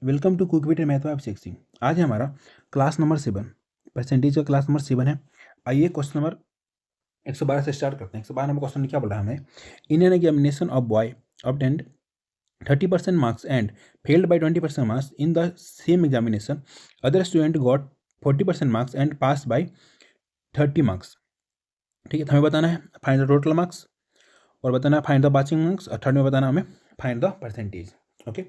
Welcome to कुकविट math vibe sixty. आज है हमारा क्लास नंबर 7, परसेंटेज का क्लास नंबर 7 है। आइए क्वेश्चन नंबर 112 से स्टार्ट करते हैं। 112 नंबर क्वेश्चन क्या बोला हमें? इन an examination of boy obtained 30% marks and failed by 20% marks in the same examination. Other student got 40% marks and passed by 30 marks. ठीक है, तो हमें बताना है फाइंड द टोटल मार्क्स और बताना है फाइंड द पासिंग मार्क्स और थर्ड में बताना हमें find the percentage. Okay,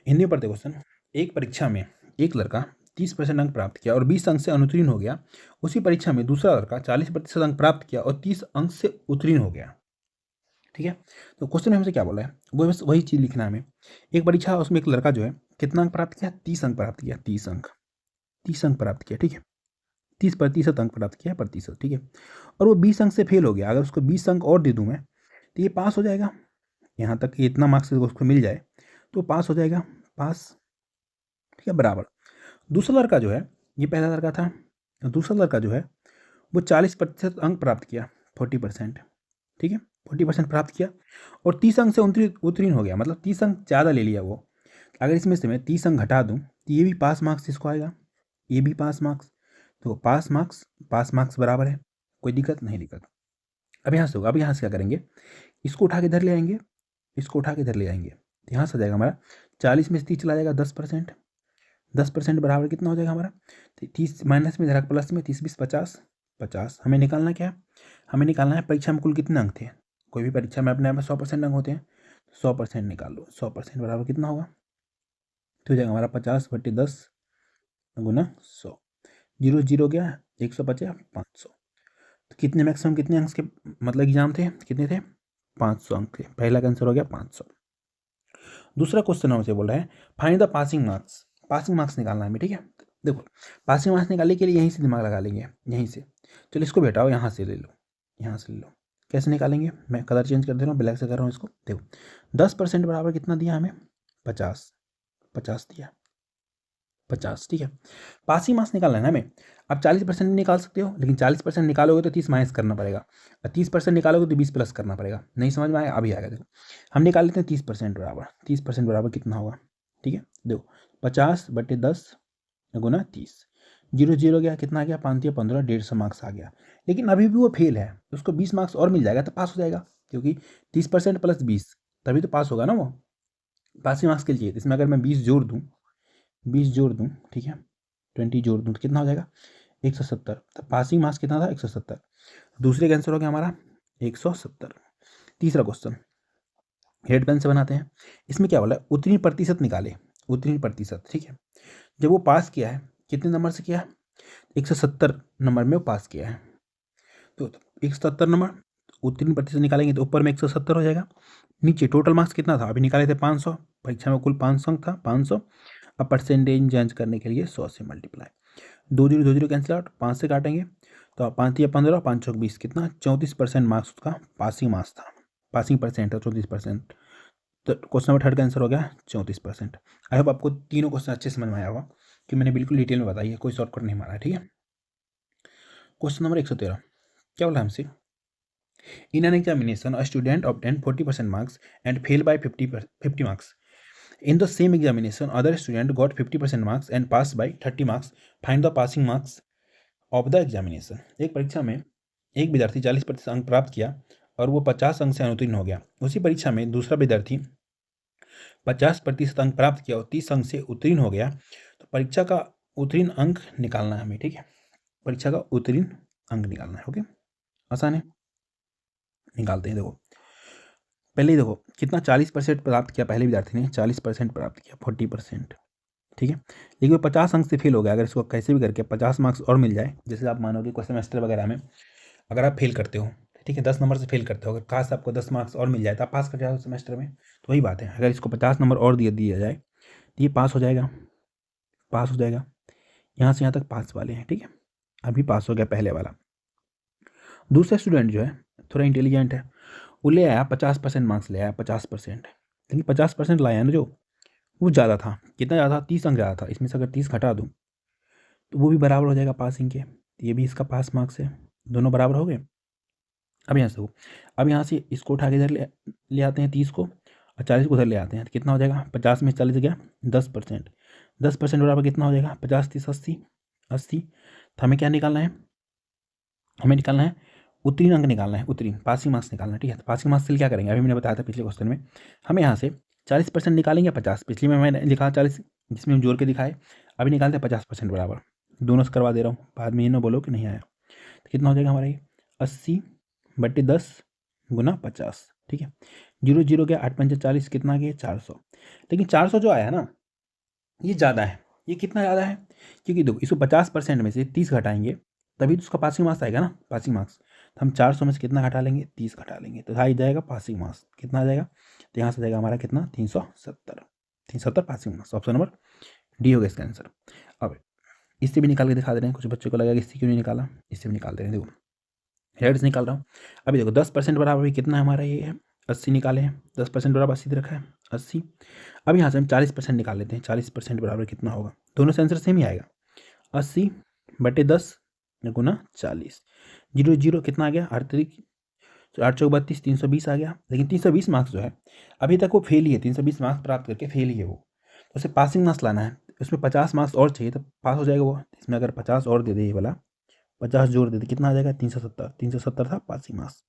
Hindi में पढ़ते क्वेश्चन। एक परीक्षा में एक लड़का 30% अंक प्राप्त किया और 20 अंक से अनुत्तीर्ण हो गया। उसी परीक्षा में दूसरा लड़का 40% अंक प्राप्त किया और 30 अंक से उत्तीर्ण हो गया। ठीक है, तो क्वेश्चन में हमसे क्या बोला है वो बस वही चीज़ लिखना है हमें। एक परीक्षा उसमें एक लड़का जो है कितना अंक प्राप्त किया? 30 अंक प्राप्त किया। 30 अंक प्राप्त किया। ठीक है, 30% अंक प्राप्त किया, प्रतिशत। ठीक है, और वो 20 अंक से फेल हो गया। अगर उसको 20 अंक और दे दूँ मैं तो ये पास हो जाएगा। यहाँ तक कि इतना मार्क्स उसको मिल जाए तो पास हो जाएगा, पास। ठीक है, बराबर। दूसरा लड़का जो है, ये पहला लड़का था, दूसरा लड़का जो है वो 40% अंक प्राप्त किया, 40%। ठीक है, 40% प्राप्त किया और 30 अंक से उत्तीर्ण हो गया, मतलब 30 अंक ज़्यादा ले लिया वो। अगर इसमें से मैं 30 अंक घटा दूँ तो ये भी पास मार्क्स इसको आएगा, ये भी पास मार्क्स। तो पास मार्क्स बराबर है, कोई दिक्कत नहीं दिक्कत। अब यहाँ से होगा, अब यहाँ से क्या करेंगे, इसको उठा के इधर ले आएंगे, इसको उठा के इधर ले आएंगे। तो यहाँ से आ जाएगा हमारा 40 में से 30 चला जाएगा, 10%। 10% बराबर कितना हो जाएगा हमारा? 30 माइनस में, जरा प्लस में, 30 20 50, 50। हमें निकालना क्या है? हमें निकालना है परीक्षा में कुल कितने अंक थे। कोई भी परीक्षा में अपने आप में 100% अंक होते हैं, 100% निकाल लो। 100% बराबर कितना होगा? तो हो जाएगा हमारा 50/10 गुना 100। 0 0 गया, 100 बचा 500। तो कितने मैक्सिमम कितने अंक के मतलब एग्जाम थे, कितने थे? 500 अंक थे। पहला का आंसर हो गया 500। दूसरा क्वेश्चन हमसे बोल रहा है find the passing marks. Passing marks निकालना है हमें। ठीक है, देखो पासिंग मार्क्स निकालने के लिए यहीं से दिमाग लगा लेंगे, यहीं से। चलो इसको बेटाओ, यहाँ से ले लो, यहाँ से ले लो। कैसे निकालेंगे? मैं कलर चेंज कर दे रहा हूँ, ब्लैक से कर रहा हूँ इसको। देखो 10% बराबर कितना दिया हमें? 50, 50 दिया, 50। ठीक है, पासिंग मार्क्स निकालना है ना हमें। आप 40% निकाल सकते हो, लेकिन 40% निकालोगे तो 30 माइनस करना पड़ेगा, और 30% निकालोगे तो 20 प्लस करना पड़ेगा। नहीं समझ में आया? अभी आएगा। देखो हम निकाल लेते हैं 30% बराबर, 30% बराबर कितना होगा? ठीक है, देखो 50/10 गुना 30। 0 0 गया, कितना आ गया? 5 या 15, 150 मार्क्स आ गया। लेकिन अभी भी वो फेल है, उसको 20 मार्क्स और मिल जाएगा तो पास हो जाएगा, क्योंकि 30% प्लस 20 तभी तो पास होगा ना वो। पासिंग मार्क्स के लिए इसमें अगर मैं 20 जोड़ दूँ, 20 जोड़ दूँ, ठीक है, 20 जोड़ दूँ तो कितना हो जाएगा? 170। तो पासिंग मार्क्स कितना था? 170। दूसरे का आंसर हो गया हमारा 170। तीसरा क्वेश्चन हेड पेन से बनाते हैं। इसमें क्या बोला है? उत्तीर्ण प्रतिशत निकाले, उत्तीर्ण प्रतिशत। ठीक है, जब वो पास किया है कितने नंबर से किया है? 170 नंबर में वो पास किया है। तो 170 नंबर, उत्तीर्ण प्रतिशत निकालेंगे तो ऊपर में 170 हो जाएगा। नीचे टोटल मार्क्स कितना था? अभी निकाले थे 500, परीक्षा में कुल 500 अंक था, 500। अब परसेंटेज जांच करने के लिए 100 से मल्टीप्लाई। 2 0 कैंसिल आउट, 5 से काटेंगे तो 5 या 15, 5 चौक 20, कितना? 34% मार्क्स उसका पासिंग मार्क्स था, पासिंग परसेंट है 34%। तो क्वेश्चन नंबर थर्ड का आंसर हो गया 34%। आई होप आपको तीनों क्वेश्चन अच्छे समझ में आया होगा कि मैंने बिल्कुल डिटेल में बताई है, कोई शॉर्टकट नहीं मारा है। ठीक है, क्वेश्चन नंबर 113 क्या बोला हमसे? In an examination a student obtain 40% marks and fail by 50 marks. In the same examination other student got 50% marks and pass by 30 marks. Find the passing marks of the examination. एक परीक्षा में एक विद्यार्थी 40% अंक प्राप्त किया और वो 50 अंक से अनुत्तीर्ण हो गया। उसी परीक्षा में दूसरा विद्यार्थी 50% अंक प्राप्त किया और 30 अंक से उत्तीर्ण हो गया। तो परीक्षा का उत्तीर्ण अंक निकालना है हमें। ठीक है, परीक्षा का उत्तीर्ण अंक निकालना है। ओके, आसान है, निकालते हैं। देखो पहले ही देखो कितना 40% प्राप्त किया, पहले विद्यार्थी ने 40% प्राप्त किया, 40%। ठीक है, लेकिन वो 50 अंक से फेल हो गया। अगर इसको कैसे भी करके 50 मार्क्स और मिल जाए, जैसे आप मानोगे कोई सेमेस्टर वगैरह में अगर आप फेल करते हो, ठीक है, 10 नंबर से फेल करते हो, अगर खास आपको 10 मार्क्स और मिल जाए तो आप पास कर जाओ सेमेस्टर में। तो वही बात है, अगर इसको 50 नंबर और दिया जाए तो ये पास हो जाएगा, पास हो जाएगा। यहाँ से यहाँ तक पास वाले हैं। ठीक है, अभी पास हो गया पहले वाला। दूसरा स्टूडेंट जो है थोड़ा इंटेलिजेंट है, वो ले आया 50% मार्क्स ले आया, 50%। लेकिन 50% लाया ना जो, वो ज़्यादा था। कितना ज़्यादा था? 30 अंक ज़्यादा था। इसमें से अगर 30 घटा दूँ तो वो भी बराबर हो जाएगा पासिंग के, तो ये भी इसका पास मार्क्स है, दोनों बराबर हो गए। अब यहाँ से इसको उठा के इधर ले आते हैं 30 को, और 40 को उधर ले आते हैं तो कितना हो जाएगा, 50 में 40 गया 10%, 10% बराबर कितना हो जाएगा, 50 30 80, 80। तो हमें क्या निकालना है, हमें निकालना है उत्तीर्ण अंक निकालना है, उत्तीर्ण पासिंग मार्क्स निकालना है। ठीक है, तो पासिंग मार्क्स के लिए क्या करेंगे, अभी मैंने बताया था पिछले क्वेश्चन में, हमें यहाँ से 40% निकालेंगे 50, पिछले में मैंने लिखा 40 जिसमें हम जोड़ के दिखाए, अभी निकालते हैं 50% बराबर, दोनों से करवा दे रहा हूँ, बाद में ये ना बोलो कि नहीं आया। तो कितना हो जाएगा हमारा ये 80/10 गुना 50। ठीक है, 0 0 गया, 8 5 40, कितना गया 400। लेकिन 400 जो आया ना ये ज़्यादा है, ये कितना ज़्यादा है, क्योंकि देखो इसको 50% में से 30 घटाएंगे तभी तो उसका पासिंग मार्क्स आएगा ना, पासिंग मार्क्स। तो हम 400 में से कितना घटा लेंगे, 30 घटा लेंगे, तो आ जाएगा पासिंग मार्क्स, कितना आ जाएगा, तो यहाँ से जाएगा हमारा कितना 370, 370 passing marks. Option number D होगा इसका आंसर। अब इससे भी निकाल के दिखा दे रहे हैं, कुछ बच्चों को लगेगा इससे क्यों नहीं निकाला, इससे भी निकाल दे रहे हैं। देखो हेड्स निकाल रहा हूँ, अभी देखो 10% बराबर भी कितना है हमारा, ये है 80 निकाले हैं, 10% बराबर 80 रखा है 80। अब यहाँ से हम 40% निकाल लेते हैं, 40% बराबर कितना होगा, दोनों से आंसर सेम ही आएगा, 80/10 गुना 40, 0 0 कितना आ गया 8 3 320 आ गया। लेकिन 320 मार्क्स जो है अभी तक वो फेल ही है, 320 मार्क्स प्राप्त करके फेल ही है वो, तो उसे पासिंग मार्क्स लाना है, उसमें 50 मार्क्स और चाहिए तो पास हो जाएगा वो। इसमें अगर 50 और दे दे, ये वाला 50 जोड़ दे दे, कितना आ जाएगा 370, 370 था पासिंग मार्क्स।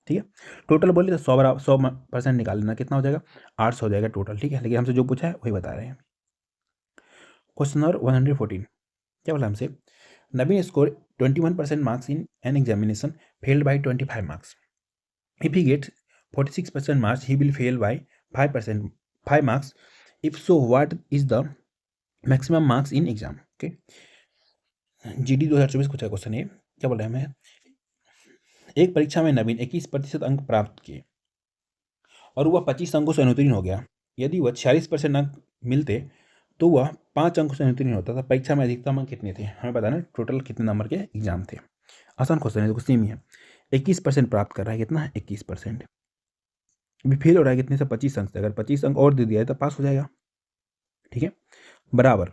ठीक है, टोटल बोले तो 100% निकाल लेना, कितना हो जाएगा 800 हो जाएगा टोटल। ठीक है, लेकिन हमसे जो पूछा है वही बता रहे हैं। क्वेश्चन नंबर 114, क्या बोला हमसे, Naveen score 21% marks in an examination, failed by 25 marks. If he gets 46% marks, he will fail by 5 marks. If so, what is the maximum marks in exam? Okay. GD 2024 कुछ क्वेश्चन है, क्या बोल रहे हैं हमें, एक परीक्षा में नवीन 21% अंक प्राप्त किए और वह 25 अंकों से अनुत्तीर्ण हो गया। यदि वह 46% अंक मिलते तो वह 5 अंकों से अनुत्तीर्ण होता था। परीक्षा में अधिकतम अंक कितने थे, हमें बताना टोटल कितने नंबर के एग्जाम थे। आसान क्वेश्चन है, देखो सेम ही है, 21% प्राप्त कर रहा है, कितना है 21%, अभी फेल हो रहा है कितने से 25 अंक से, अगर 25 अंक और दे दिया है तो पास हो जाएगा। ठीक है, बराबर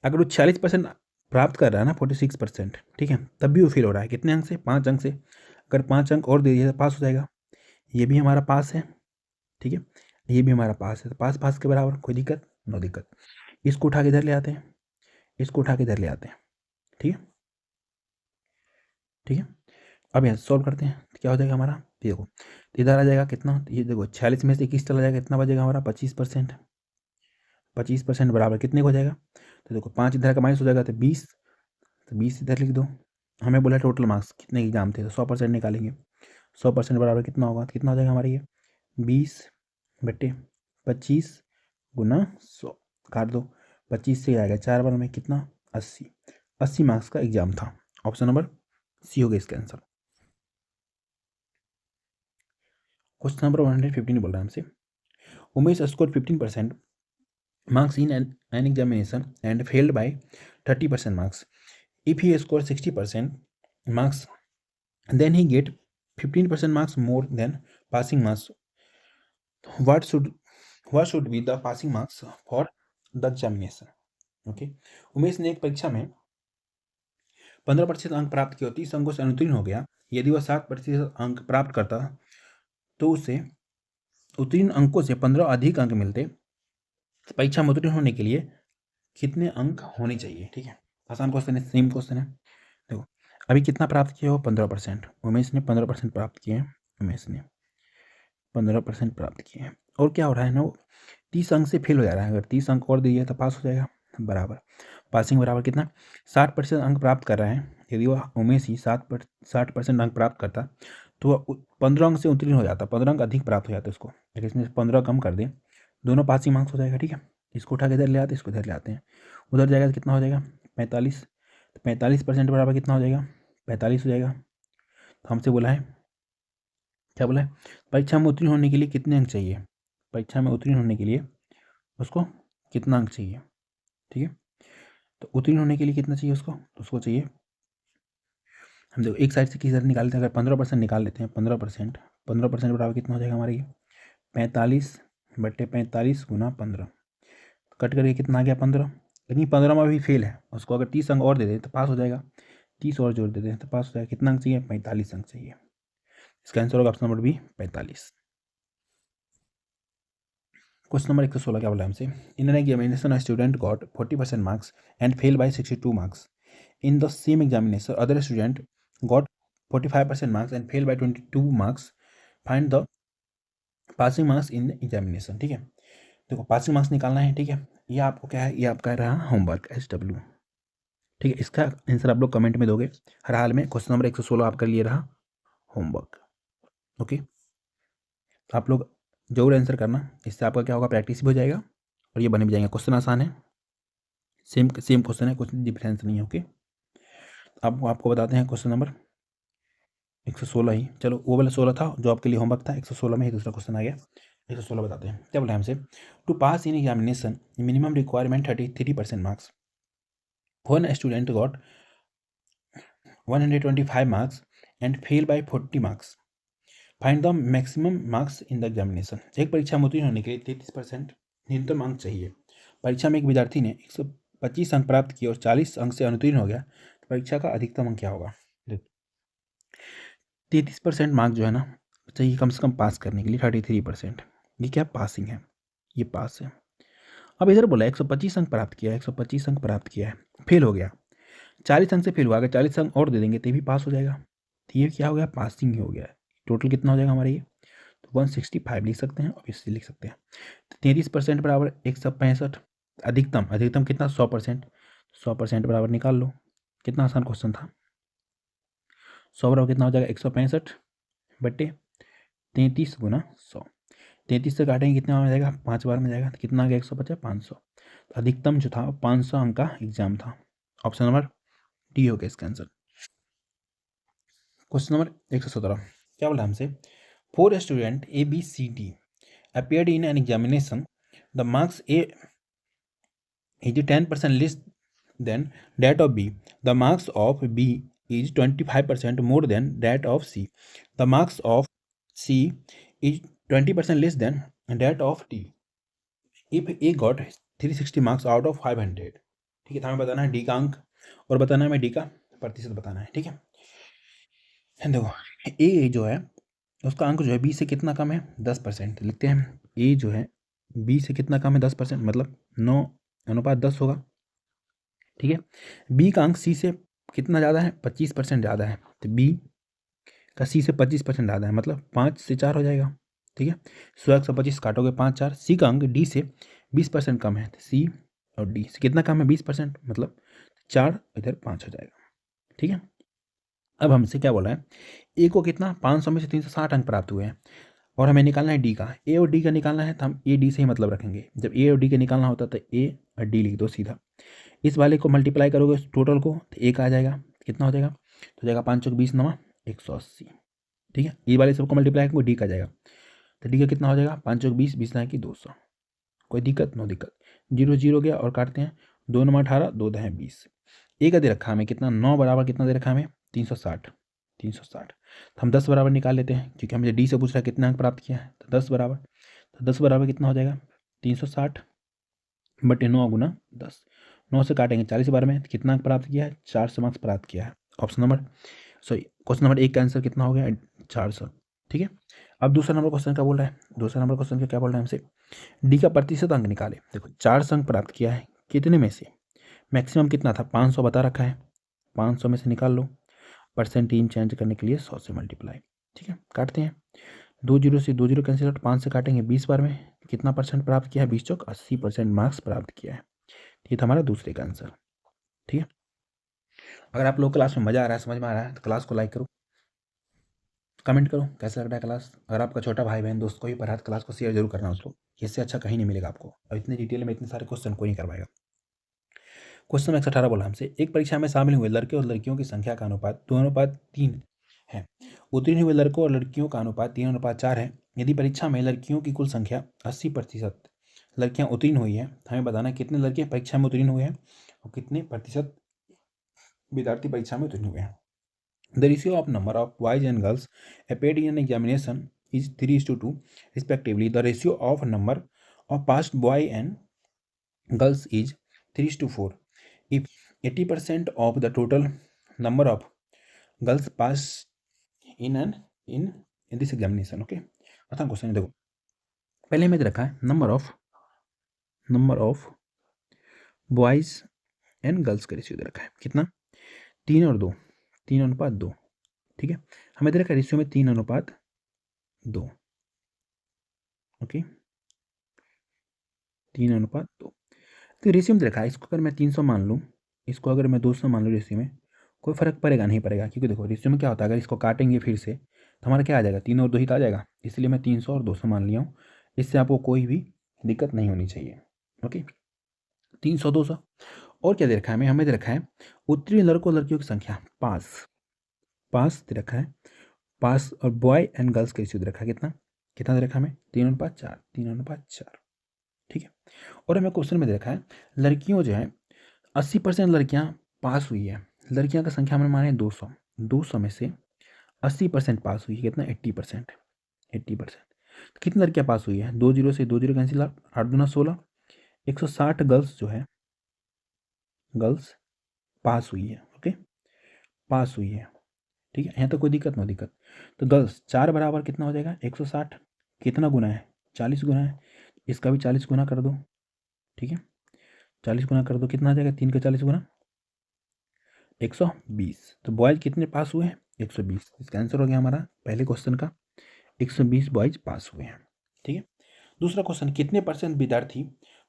अगर वो 46% प्राप्त कर रहा है ना 46%, ठीक है, तब भी वो फेल हो रहा है कितने अंक से, 5 अंक से, अगर 5 अंक और दे दिया तो पास हो जाएगा। ये भी हमारा पास है, ठीक है, ये भी हमारा पास है, तो पास पास के बराबर, कोई दिक्कत नो दिक्कत। इसको उठा के इधर ले आते हैं, इसको उठा के इधर ले आते हैं। ठीक है, ठीक है, अब यहाँ सॉल्व करते हैं तो क्या हो जाएगा हमारा, देखो इधर आ जाएगा कितना, ये देखो 46 में से 21 चला जाएगा, कितना बचेगा हमारा 25%, 25% बराबर कितने को हो जाएगा, तो देखो 5 इधर का माइनस हो जाएगा तो 20, तो 20 इधर लिख दो। हमें बोला टोटल मार्क्स कितने एग्जाम थे, तो 100% निकालेंगे, 100% बराबर कितना होगा, तो कितना हो जाएगा हमारा ये 20/25 गुना 100, काट दो, 25 से आएगा 4 बार में कितना 80, 80 मार्क्स का एग्जाम था। ऑप्शन नंबर सी हो गया इसका आंसर। क्वेश्चन नंबर 115 बोल रहा है हमसे, Umesh score 15% marks in an examination and failed by 30% marks. If he scores 60% marks, then he get 15% marks more than passing marks. What should be the passing marks for the examination? Okay. Umesh ने एक परीक्षा में 15% अंक प्राप्त किए और 30 अंकों से अनुत्तीर्ण हो गया। यदि वह 7% अंक प्राप्त करता तो उसे उत्तीर्ण अंकों से 15 अधिक अंक मिलते। परीक्षा में उत्तीर्ण होने के लिए कितने अंक होने चाहिए। ठीक है, आसान क्वेश्चन है, सेम क्वेश्चन है। देखो अभी कितना प्राप्त किया हो 15%, उमेश ने 15% प्राप्त किए हैं, उमेश ने 15% प्राप्त किए हैं, और क्या हो रहा है ना वो 30 अंक से फेल हो जा रहा है, अगर 30 अंक और दिए तो पास हो जाएगा। बराबर पासिंग बराबर कितना 60% अंक प्राप्त कर रहा है, यदि वह उमेश ही 60% अंक प्राप्त करता तो वह 15 अंक से उत्तीर्ण हो जाता, 15 अंक अधिक प्राप्त हो जाता उसको, लेकिन इसमें 15 कम कर दें, दोनों पासिंग मार्क्स हो जाएगा। ठीक है, इसको उठा के इधर ले आते, इसको इधर ले आते हैं, उधर जाएगा तो कितना हो जाएगा 45, तो 45% बराबर कितना हो जाएगा 45 हो जाएगा। तो हमसे बोला है, क्या बोला है, परीक्षा में उत्तीर्ण होने के लिए कितने अंक चाहिए, परीक्षा में उत्तीर्ण होने के लिए उसको कितना अंक चाहिए। ठीक है, तो उत्तीर्ण होने के लिए कितना चाहिए उसको, तो उसको चाहिए, हम देखो एक साइड से किसी तरह निकाल लेते हैं, अगर 15% निकाल लेते हैं, 15% बराबर कितना हो जाएगा हमारे ये 45/45 गुना 15, कट करके कितना आ गया 15, लेकिन 15 में भी फेल है, उसको अगर 30 अंक और दे दें तो पास हो जाएगा, 30 और जोड़ देते हैं तो पास हो जाएगा। कितना अंक चाहिए 45 अंक चाहिए, इसका आंसर होगा option number B 45। Question number 116 क्या बोला हमसे, in an examination student got 40% marks and fail by 62 marks, in the same examination other student got 45% marks and fail by 22 marks, find the passing marks in examination. ठीक है, देखो passing marks निकालना है। ठीक है, ये आपको क्या है, ये आपका रहा होमवर्क SW। ठीक है, इसका आंसर आप लोग कमेंट में दोगे। हर हाल में क्वेश्चन नंबर 116 आपका लिए रहा होमवर्क। ओके, आप लोग जरूर आंसर करना, इससे आपका क्या होगा, प्रैक्टिस भी हो जाएगा और ये बने भी जाएंगे। क्वेश्चन आसान है, सेम सेम क्वेश्चन है, कुछ डिफरेंस नहीं है। ओके, अब आपको बताते हैं क्वेश्चन नंबर 116 ही, चलो वो वाला 16 था जो आपके लिए होमवर्क था, 116 में ही दूसरा क्वेश्चन आ गया। 116 बताते हैं क्या बोला हमसे, to pass in examination minimum requirement 33% marks, one student got 125 marks and fail by 40 marks, find the maximum marks in the examination. एक परीक्षा में उत्तीर्ण होने के लिए 33% न्यूनतम अंक चाहिए। परीक्षा में एक विद्यार्थी ने 125 अंक प्राप्त किए और 40 अंक से अनुत्तीर्ण हो गया, तो परीक्षा का अधिकतम अंक क्या होगा। 33% मार्क जो है ना चाहिए कम से कम पास करने के लिए, 33%, ये क्या पासिंग है, ये पास है। अब इधर बोला 125 अंक प्राप्त किया है, 125 अंक प्राप्त किया है, फेल हो गया, 40 अंक से फेल हुआ, अगर 40 अंक और दे देंगे तो भी पास हो जाएगा, तो ये क्या हो गया, पासिंग ही हो गया। टोटल कितना हो जाएगा हमारा ये, तो 165 लिख सकते हैं, ऑब्वियसली लिख सकते हैं। तो 33% बराबर 165, अधिकतम अधिकतम कितना, 100%, 100% बराबर निकाल लो। कितना आसान क्वेश्चन था। 100 बराबर कितना हो जाएगा, 165 बटे 33 गुना 100, 33 से काटेंगे कितना में जाएगा, 5 बार में जाएगा, तो कितना आ गया, 150 500। तो अधिकतम जो था 500 अंक का एग्जाम था। ऑप्शन नंबर डी हो गया इसका आंसर। क्वेश्चन नंबर 117 क्या बोला हमसे, four student ABCD appeared in an examination, the marks A is 10% less than that of B, the marks of B is 25% more than that of C, the marks of C is 20% less than that of D, if A got 360 marks out of 500। ठीक है, तो हमें बताना है D का अंक और बताना है हमें डी का प्रतिशत बताना है। ठीक है, देखो ए जो है उसका अंक जो है बी से कितना कम है, 10%, लिखते हैं ए जो है बी से कितना कम है, 10%, मतलब 9:10 होगा। ठीक है, बी का अंक सी से कितना ज़्यादा है, 25% ज़्यादा है, तो बी का सी से 25% ज़्यादा है, मतलब 5 से 4 हो जाएगा। ठीक है, 100 125 काटोगे 5 4, सी का अंक डी से 20% कम है, तो सी और डी से कितना कम है, 20%, मतलब 4 इधर 5 हो जाएगा। ठीक है, अब हमसे क्या बोला है, ए को कितना 500 में से 360 अंक प्राप्त हुए हैं और हमें निकालना है डी का, ए और डी का निकालना है, तो हम ए डी से ही मतलब रखेंगे। जब ए और डी का निकालना होता है तो ए और डी लिख दो सीधा, इस वाले को मल्टीप्लाई करोगे टोटल को तो एक आ जाएगा, कितना हो जाएगा, तो जाएगा 5 चौक 20 9 180। ठीक है, ये वाले सबको मल्टीप्लाई करेंगे डी का जाएगा, तो डी का कितना हो जाएगा, 5 चौक 20 20 की 200। कोई दिक्कत, नो दिक्कत, 0 0 गया और काटते हैं, 2 9 18 2 10 20, एक दे रखा हमें कितना, 9 बराबर कितना दे रखा हमें, 360, 360, तो हम 10 बराबर निकाल लेते हैं क्योंकि हमें डी से पूछ रहा है कितना अंक प्राप्त किया है, तो 10 बराबर, तो 10 बराबर कितना हो जाएगा, 360 बटे 9 गुना 10, 9 से काटेंगे 40 बार में, तो कितना अंक प्राप्त किया है, 400 मार्क्स प्राप्त किया है। Option number sorry question number 1 का आंसर कितना हो गया, 400। ठीक है, अब दूसरा नंबर क्वेश्चन क्या बोल रहा है, दूसरा नंबर क्वेश्चन क्या बोल रहा है हमसे, डी का प्रतिशत अंक निकाले। देखो 400 अंक प्राप्त किया है, कितने में से, मैक्सिमम कितना था, 500 बता रखा है, 500 में से निकाल लो, परसेंटेज चेंज करने के लिए 100 से मल्टीप्लाई। ठीक है, काटते हैं, 2 0 से 2 0 कैंसिल आउट, 5 से काटेंगे 20 बार में, कितना परसेंट प्राप्त किया है, 20 चौक 80% मार्क्स प्राप्त किया है। ये था हमारा दूसरे का आंसर। ठीक है, अगर आप लोग क्लास में मज़ा आ रहा है, समझ में आ रहा है, तो क्लास को लाइक करो, कमेंट करो कैसा लग रहा है क्लास। अगर आपका छोटा भाई बहन दोस्त को भी पढ़ा तो क्लास को शेयर जरूर करना उसको, इससे अच्छा कहीं नहीं मिलेगा आपको, और इतनी डिटेल में इतने सारे क्वेश्चन कोई नहीं करवाएगा। क्वेश्चन 118 बोला हमसे, एक परीक्षा में शामिल हुए लड़के और लड़कियों की संख्या का अनुपात 2:3 है, उत्तीर्ण हुए लड़कों और लड़कियों का अनुपात 3:4 है। यदि परीक्षा में लड़कियों की कुल संख्या 80% लड़कियां उत्तीर्ण हुई है, हमें बताना कितने लड़के परीक्षा में उत्तीर्ण हुए हैं और कितने प्रतिशत विद्यार्थी परीक्षा में उत्तीर्ण हुए हैं। The ratio of number of boys and girls appeared in an examination is 3:2 respectively. The ratio of number of passed boy and girls is 3:4. If 80% of the total number of girls pass in this examination, okay। अर्थात question देखो, पहले में रखा है number of number of boys and girls का ratio दे रखा है कितना, 3 और 2, 3:2, ठीक है। हमें दे रखा है रेशियो में 3:2, ओके, 3:2। तो रेशियो में दे रखा है, इसको अगर मैं 300 मान लूँ, इसको अगर मैं 200 मान लूँ रेशियो में, कोई फ़र्क पड़ेगा नहीं पड़ेगा, क्योंकि देखो रेशियो में क्या होता है, अगर इसको काटेंगे फिर से तो हमारा क्या आ जाएगा, 3 और 2 ही तो आ जाएगा, इसलिए मैं 300 और 200 मान लिया हूँ। इससे आपको कोई भी दिक्कत नहीं होनी चाहिए, ओके। 300 200 और क्या दे रखा है हमें दे रखा है उत्तीर्ण लड़कों लड़कियों की संख्या पास, पास दे रखा है, पास और बॉय एंड गर्ल्स का रेशियो दे रखा है कितना, कितना दे रखा है हमें 3:4, 3:4, ठीक है। और हमें क्वेश्चन में दे रखा है लड़कियों जो है 80% लड़कियां पास हुई है, लड़कियां का संख्या हमने माने 200, 200 में से 80% पास हुई है कितना, 80%, 80%। तो कितनी लड़कियां पास हुई है, 2 जीरो से 2 जीरो कैंसिल, 8 दूना 16, 160 गर्ल्स जो है, गर्ल्स पास हुई है, ओके, पास हुई है, ठीक है। यहाँ तो कोई दिक्कत, नो दिक्कत। तो गर्ल्स 4 बराबर कितना हो जाएगा 160, कितना गुना है 40 गुना है, इसका भी 40 गुना कर दो, ठीक है, 40 गुना कर दो, कितना आ जाएगा 3 का 40 गुना 120। तो बॉयज कितने पास हुए हैं 120, इसका आंसर हो गया हमारा पहले क्वेश्चन का 120 बॉयज पास हुए हैं, ठीक है। दूसरा क्वेश्चन, कितने परसेंट विद्यार्थी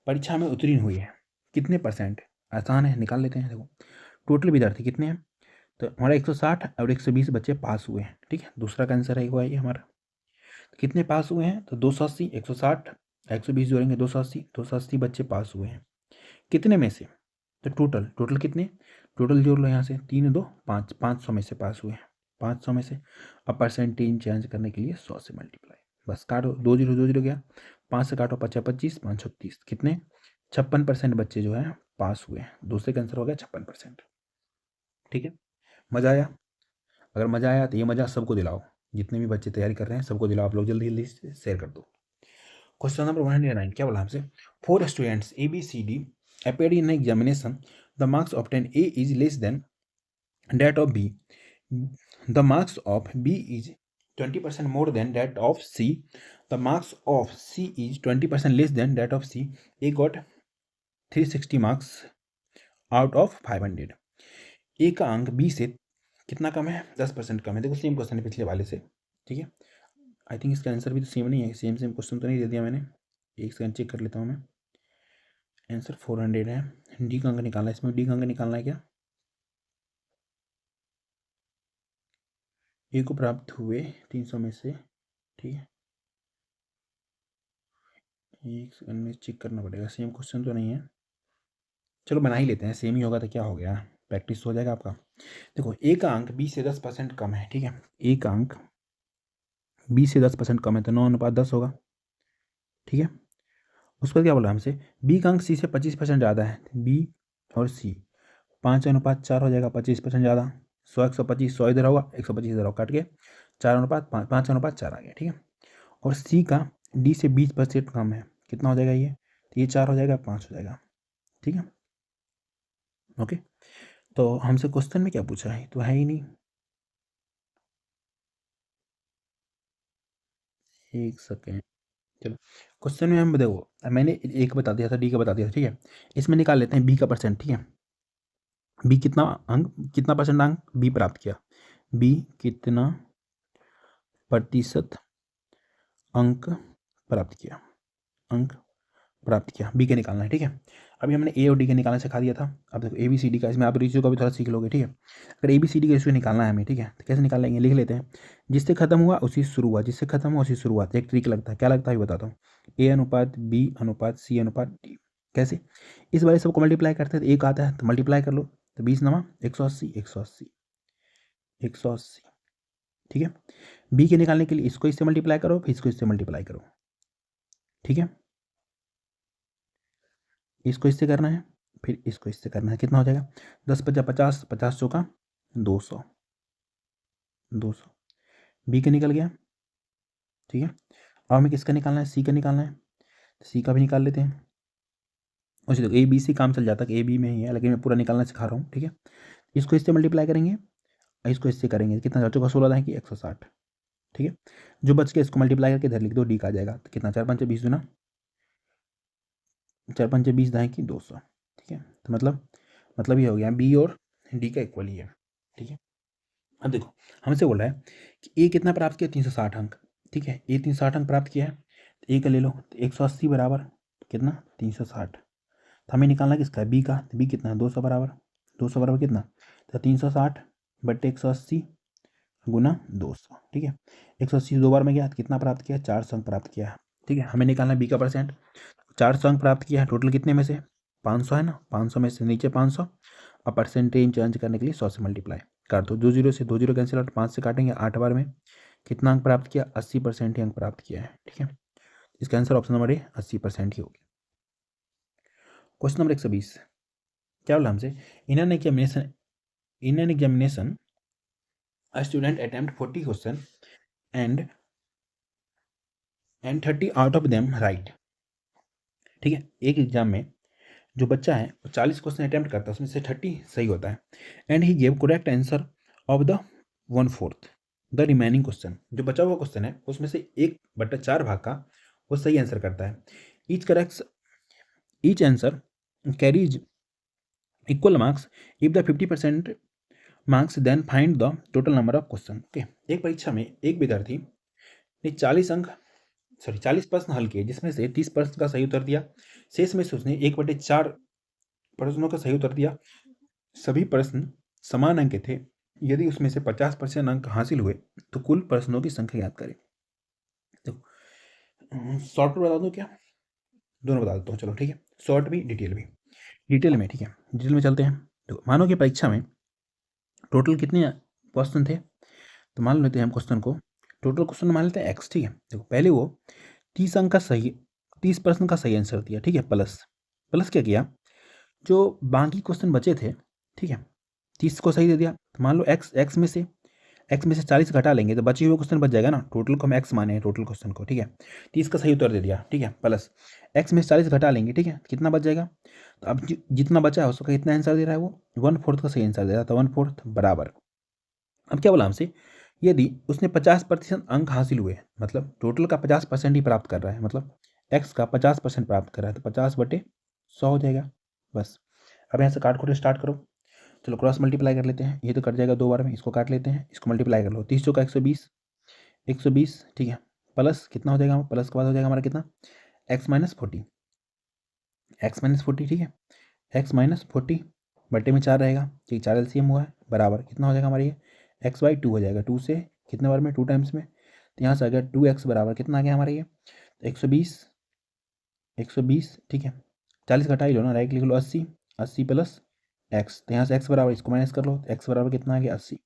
परीक्षा में उत्तीर्ण हुए हैं, कितने परसेंट, आसान है निकाल लेते हैं। देखो टोटल विद्यार्थी कितने हैं, तो हमारा 160 और 120 बच्चे पास हुए हैं, ठीक है। दूसरा का आंसर है ये हमारा, तो कितने पास हुए हैं, तो 280, 160 120 जोड़ेंगे 280, 280 बच्चे पास हुए हैं, कितने में से, तो टोटल, टोटल कितने, टोटल जोड़ लो यहाँ से 3 2 5, 500 में से पास हुए हैं, 500 में से। अब परसेंटेज चेंज करने के लिए 100 से मल्टीप्लाई, बस काटो, 2 जीरो 2 जीरो गया, 5 से काटो 25 25, 5 36, कितने 56% बच्चे जो है पास हुए हैं, दूसरे का आंसर हो गया 56%, ठीक है। मज़ा आया, अगर मज़ा आया तो ये मज़ा सबको दिलाओ, जितने भी बच्चे तैयारी कर रहे हैं सबको दिलाओ, आप लोग जल्दी जल्दी से शेयर कर दो। क्वेश्चन नंबर 109 क्या बोला हमसे, 4 students ABCD appeared in examination, the marks obtained A is less than that of B, the marks of B is 20% more than that of C, the marks of C is 20% less than that of C, A got 360 marks out of 500, A का अंक B से कितना कम है, 10% कम है। देखो same question है पिछले वाले से, ठीक है। आई थिंक इसका आंसर भी तो सेम नहीं है, सेम क्वेश्चन तो नहीं दे दिया मैंने, एक सेकंड चेक कर लेता हूँ मैं। आंसर 400 है, डी का अंक निकालना है, इसमें डी का अंक निकालना है क्या, ए को प्राप्त हुए 300 में से, ठीक है। एक सेकंड में चेक करना पड़ेगा, सेम क्वेश्चन तो नहीं है, चलो बना ही लेते हैं, सेम ही होगा तो क्या हो गया, प्रैक्टिस हो जाएगा आपका। देखो ए का अंक 20 से 10% कम है, ठीक है, ए का अंक 20 से 10% कम है तो 9:10 होगा, ठीक है। उस पर क्या बोला हमसे, बी का अंक सी से 25% ज़्यादा है, बी और सी 5:4 हो जाएगा, 25% ज़्यादा, 100 125, 100 इधर होगा 125 इधर होगा, काट के 4:5, 5:4 आ गया, ठीक है। और सी का डी से 20% कम है, कितना हो जाएगा ये, तो ये 4 हो जाएगा 5 हो जाएगा, ठीक है, ओके। तो हमसे क्वेश्चन में क्या पूछा है, तो है ही नहीं, एक सेकेंड, चलो क्वेश्चन में हम देखो मैंने एक बता दिया था, डी का बता दिया था, ठीक है। इसमें निकाल लेते हैं बी का परसेंट, ठीक है। बी कितना अंक, कितना परसेंट अंक बी प्राप्त किया, बी कितना प्रतिशत अंक प्राप्त किया, अंक प्राप्त किया, बी के निकालना है, ठीक है। अभी हमने ए और डी के निकालना सिखा दिया था, अब देखो ABCD का, इसमें आप रेशियो का भी थोड़ा सीख लोगे, ठीक है। अगर ABCD का रेशियो निकालना है हमें, ठीक है, तो कैसे निकाल लेंगे, लिख लेते हैं, जिससे खत्म हुआ उसी शुरू हुआ, जिससे खत्म हुआ उसी शुरुआत, एक ट्रिक लगता है, क्या लगता है ये बताता हूँ, A/B/C/D, कैसे, इस बारे सबको मल्टीप्लाई करते हैं तो एक आता है तो मल्टीप्लाई कर लो, तो 20 9 180 180 180, ठीक है। बी के निकालने के लिए इसको इससे मल्टीप्लाई करो, फिर इसको इससे मल्टीप्लाई करो, ठीक है, इसको इससे करना है, फिर इसको इससे करना है, कितना हो जाएगा 10×50 50 चौका 200, 200 बी का निकल गया, ठीक है। अब हमें किसका निकालना है, सी का निकालना है, सी का भी निकाल लेते हैं। उसी देखो ABC काम चल जाता है कि AB में ही है, लेकिन मैं पूरा निकालना सिखा रहा हूँ, ठीक है। इसको इससे मल्टीप्लाई करेंगे, इसको इससे करेंगे, कितना 4 चौका 16 है कि 160, ठीक है। जो बच के इसको मल्टीप्लाई करके इधर लिख दो, डी का आ जाएगा, तो कितना 4 5 20 दूना 4 पंचे 20 दाएँ की 200, ठीक है। तो मतलब ये हो गया बी और डी का इक्वल ही है, ठीक है। अब देखो हमसे बोला है कि ए कितना प्राप्त किया 360 अंक, ठीक है। ए 360 अंक प्राप्त किया है तो ए का ले लो, तो 180 बराबर कितना 360, तो हमें निकालना किसका है बी का, तो बी कितना 200 बराबर, 200 बराबर कितना, तो 360 बट्टे 180 गुना 200, ठीक है। 180 दो बार में गया तो कितना प्राप्त किया 400 अंक प्राप्त किया है, ठीक है। हमें निकालना बी का परसेंट, 400 अंक प्राप्त किया है, टोटल कितने में से 500 है ना, 500 में से नीचे 500, और परसेंटेज चेंज करने के लिए 100 से मल्टीप्लाई कर दो, 2 जीरो से 2 जीरो कैंसिल आउट, 5 से काटेंगे 8 बार में कितना अंक प्राप्त किया 80% ही अंक प्राप्त किया है, ठीक है। इसका आंसर ऑप्शन नंबर ए 80% ही होगी। क्वेश्चन नंबर 120 क्या बोला हमसे, in an examination a student attempt 40 question and 30 out of them right, ठीक है। एक एग्जाम में जो बच्चा है वो 40 क्वेश्चन अटेम्प्ट करता है, उसमें से 30 सही होता है, and he gave correct answer of the 1/4 the remaining question, जो बचा हुआ क्वेश्चन है उसमें से 1/4 भाग का वो सही आंसर करता है। Each answer carries equal marks if the 50% marks then find the total number of question, okay. एक परीक्षा में एक विद्यार्थी ने 40 प्रश्न हल किए, जिसमें से 30 प्रश्न का सही उत्तर दिया, शेष में से उसने 1/4 प्रश्नों का सही उत्तर दिया, सभी प्रश्न समान अंक के थे, यदि उसमें से 50% अंक हासिल हुए तो कुल प्रश्नों की संख्या ज्ञात करें। तो शॉर्ट में बता दूं क्या, दोनों बता देता हूँ, चलो ठीक है, शॉर्ट भी डिटेल में, ठीक है, डिटेल में चलते हैं। तो मानो कि परीक्षा में टोटल कितने क्वेश्चन थे, तो मान लेते हैं हम क्वेश्चन को, टोटल क्वेश्चन मान लेते हैं एक्स, ठीक है। देखो पहले वो 30 अंक का सही 30 प्रश्न का सही आंसर दिया, ठीक है, प्लस क्या किया, जो बाकी क्वेश्चन बचे थे, ठीक है, 30 को सही दे दिया, तो मान लो एक्स में से 40 घटा लेंगे तो बचे हुए क्वेश्चन बच जाएगा ना, टोटल को हम एक्स माने हैं टोटल क्वेश्चन को, ठीक है। 30 का सही उत्तर दे दिया, ठीक है, प्लस एक्स में से 40 घटा लेंगे, ठीक है, कितना बच जाएगा, तो अब जितना बचा है उसका कितना आंसर दे रहा है वो 1/4 का सही आंसर दे रहा है, तो 1/4 बराबर। अब क्या बोला हमसे, यदि उसने 50% अंक हासिल हुए, मतलब टोटल का 50% ही प्राप्त कर रहा है, मतलब एक्स का 50% प्राप्त कर रहा है, तो 50/100 हो जाएगा, बस। अब यहाँ से काट खोटे स्टार्ट करो, चलो क्रॉस मल्टीप्लाई कर लेते हैं, ये तो कट जाएगा 2 बार में, इसको काट लेते हैं, इसको मल्टीप्लाई कर लो, 30 चौका 120, ठीक है, प्लस कितना हो जाएगा, प्लस के बाद हो जाएगा हमारा कितना x-40, ठीक है, x-40 बट्टे में 4 रहेगा, ठीक, 4 एलसीएम हुआ है, बराबर कितना हो जाएगा हमारे ये x/2 हो जाएगा, 2 से कितने बार में 2 टाइम्स में, तो यहाँ से आ गया 2x बराबर कितना आ गया हमारे ये, तो 120, ठीक है, 40 घटा ही लो ना, राइट लिख लो 80 प्लस x, तो यहाँ से x बराबर इसको माइनस कर लो, तो x बराबर कितना आ गया 80,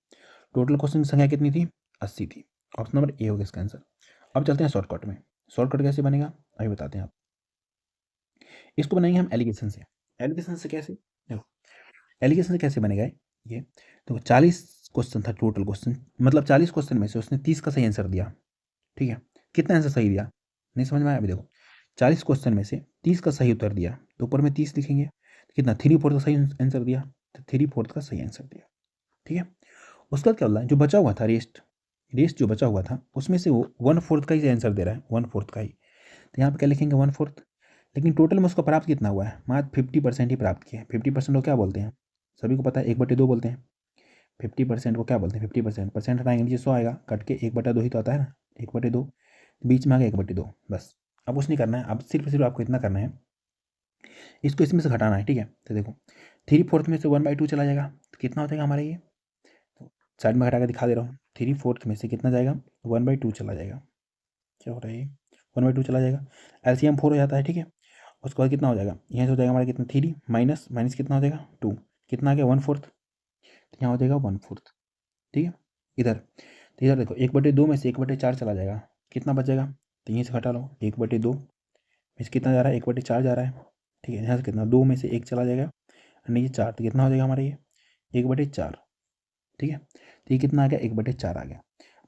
टोटल क्वेश्चन की संख्या कितनी थी 80 थी, ऑप्शन नंबर ए हो गया इसका आंसर। अब चलते हैं शॉर्टकट में, शॉर्टकट कैसे बनेगा अभी बताते हैं आप, इसको बनाएंगे हम एलिगेशन से कैसे, देखो एलिगेशन से कैसे बनेगा ये, तो 40 क्वेश्चन था टोटल क्वेश्चन, मतलब 40 क्वेश्चन में से उसने 30 का सही आंसर दिया, ठीक है, कितना आंसर सही दिया नहीं समझ में आया, अभी देखो 40 क्वेश्चन में से 30 का सही उत्तर दिया, तो ऊपर में 30 लिखेंगे, कितना 3/4 का सही आंसर दिया, तो 3/4 का सही आंसर दिया, ठीक है। उसका क्या बोला, जो बचा हुआ था रेस्ट जो बचा हुआ था उसमें से वो 1/4 का ही आंसर दे रहा है, 1/4 का ही, तो यहाँ पे क्या लिखेंगे 1/4, लेकिन टोटल में उसका प्राप्त कितना हुआ है, मात्र 50% ही प्राप्त किया है। 50% को क्या बोलते हैं, सभी को पता है 1/2 बोलते हैं, 50% को क्या बोलते हैं 50%, परसेंट हटाएंगे नीचे 100 आएगा, कट के 1/2 ही तो आता है ना, 1/2 बीच में आ गया 1/2, बस। अब कुछ नहीं करना है, अब सिर्फ आपको इतना करना है, इसको इसमें से घटाना है, ठीक है। तो देखो 3/4 में से 1/2 चला जाएगा, तो कितना हो जाएगा हमारा ये, तो साइड में घटा कर दिखा दे रहा हूँ, 3/4 में से कितना जाएगा 1/2 चला जाएगा, क्या हो रहा है ये 1/2 चला जाएगा, एलसीएम 4 हो जाता है, ठीक है। उसके बाद कितना हो जाएगा, यहाँ से हो जाएगा हमारा कितना 3 माइनस माइनस कितना हो जाएगा 2, कितना आ गया 1/4, तो यहाँ हो जाएगा 1/4, ठीक है। इधर देखो 1/2 में से 1/4 चला जाएगा, कितना बचेगा, तो यहीं से घटा लो, 1/2 में से कितना जा रहा है 1/4 जा रहा है, ठीक है, यहाँ से कितना 2 में से 1 चला जाएगा, और नीचे 4, तो कितना हो जाएगा हमारा ये 1/4, ठीक है। तो ये कितना आ गया 1/4 आ गया,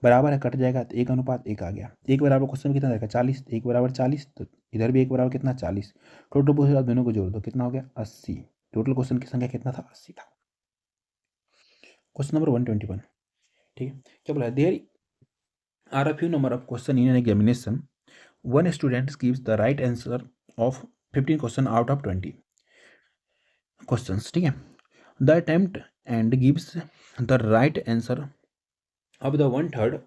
बराबर है, कट जाएगा तो 1:1 आ गया, 1 बराबर क्वेश्चन में कितना रहेगा 40, 1 बराबर 40, तो इधर भी 1 बराबर कितना 40, टोटल पूछा दोनों को जोड़ दो कितना हो गया 80, टोटल क्वेश्चन की संख्या कितना था 80 था। क्वेश्चन नंबर 121, ठीक है, क्या बोला, there are a few number of question in an examination, one student gives the right answer of 15 question out of 20 questions, ठीक है। The attempt and gives the right answer of the 1/3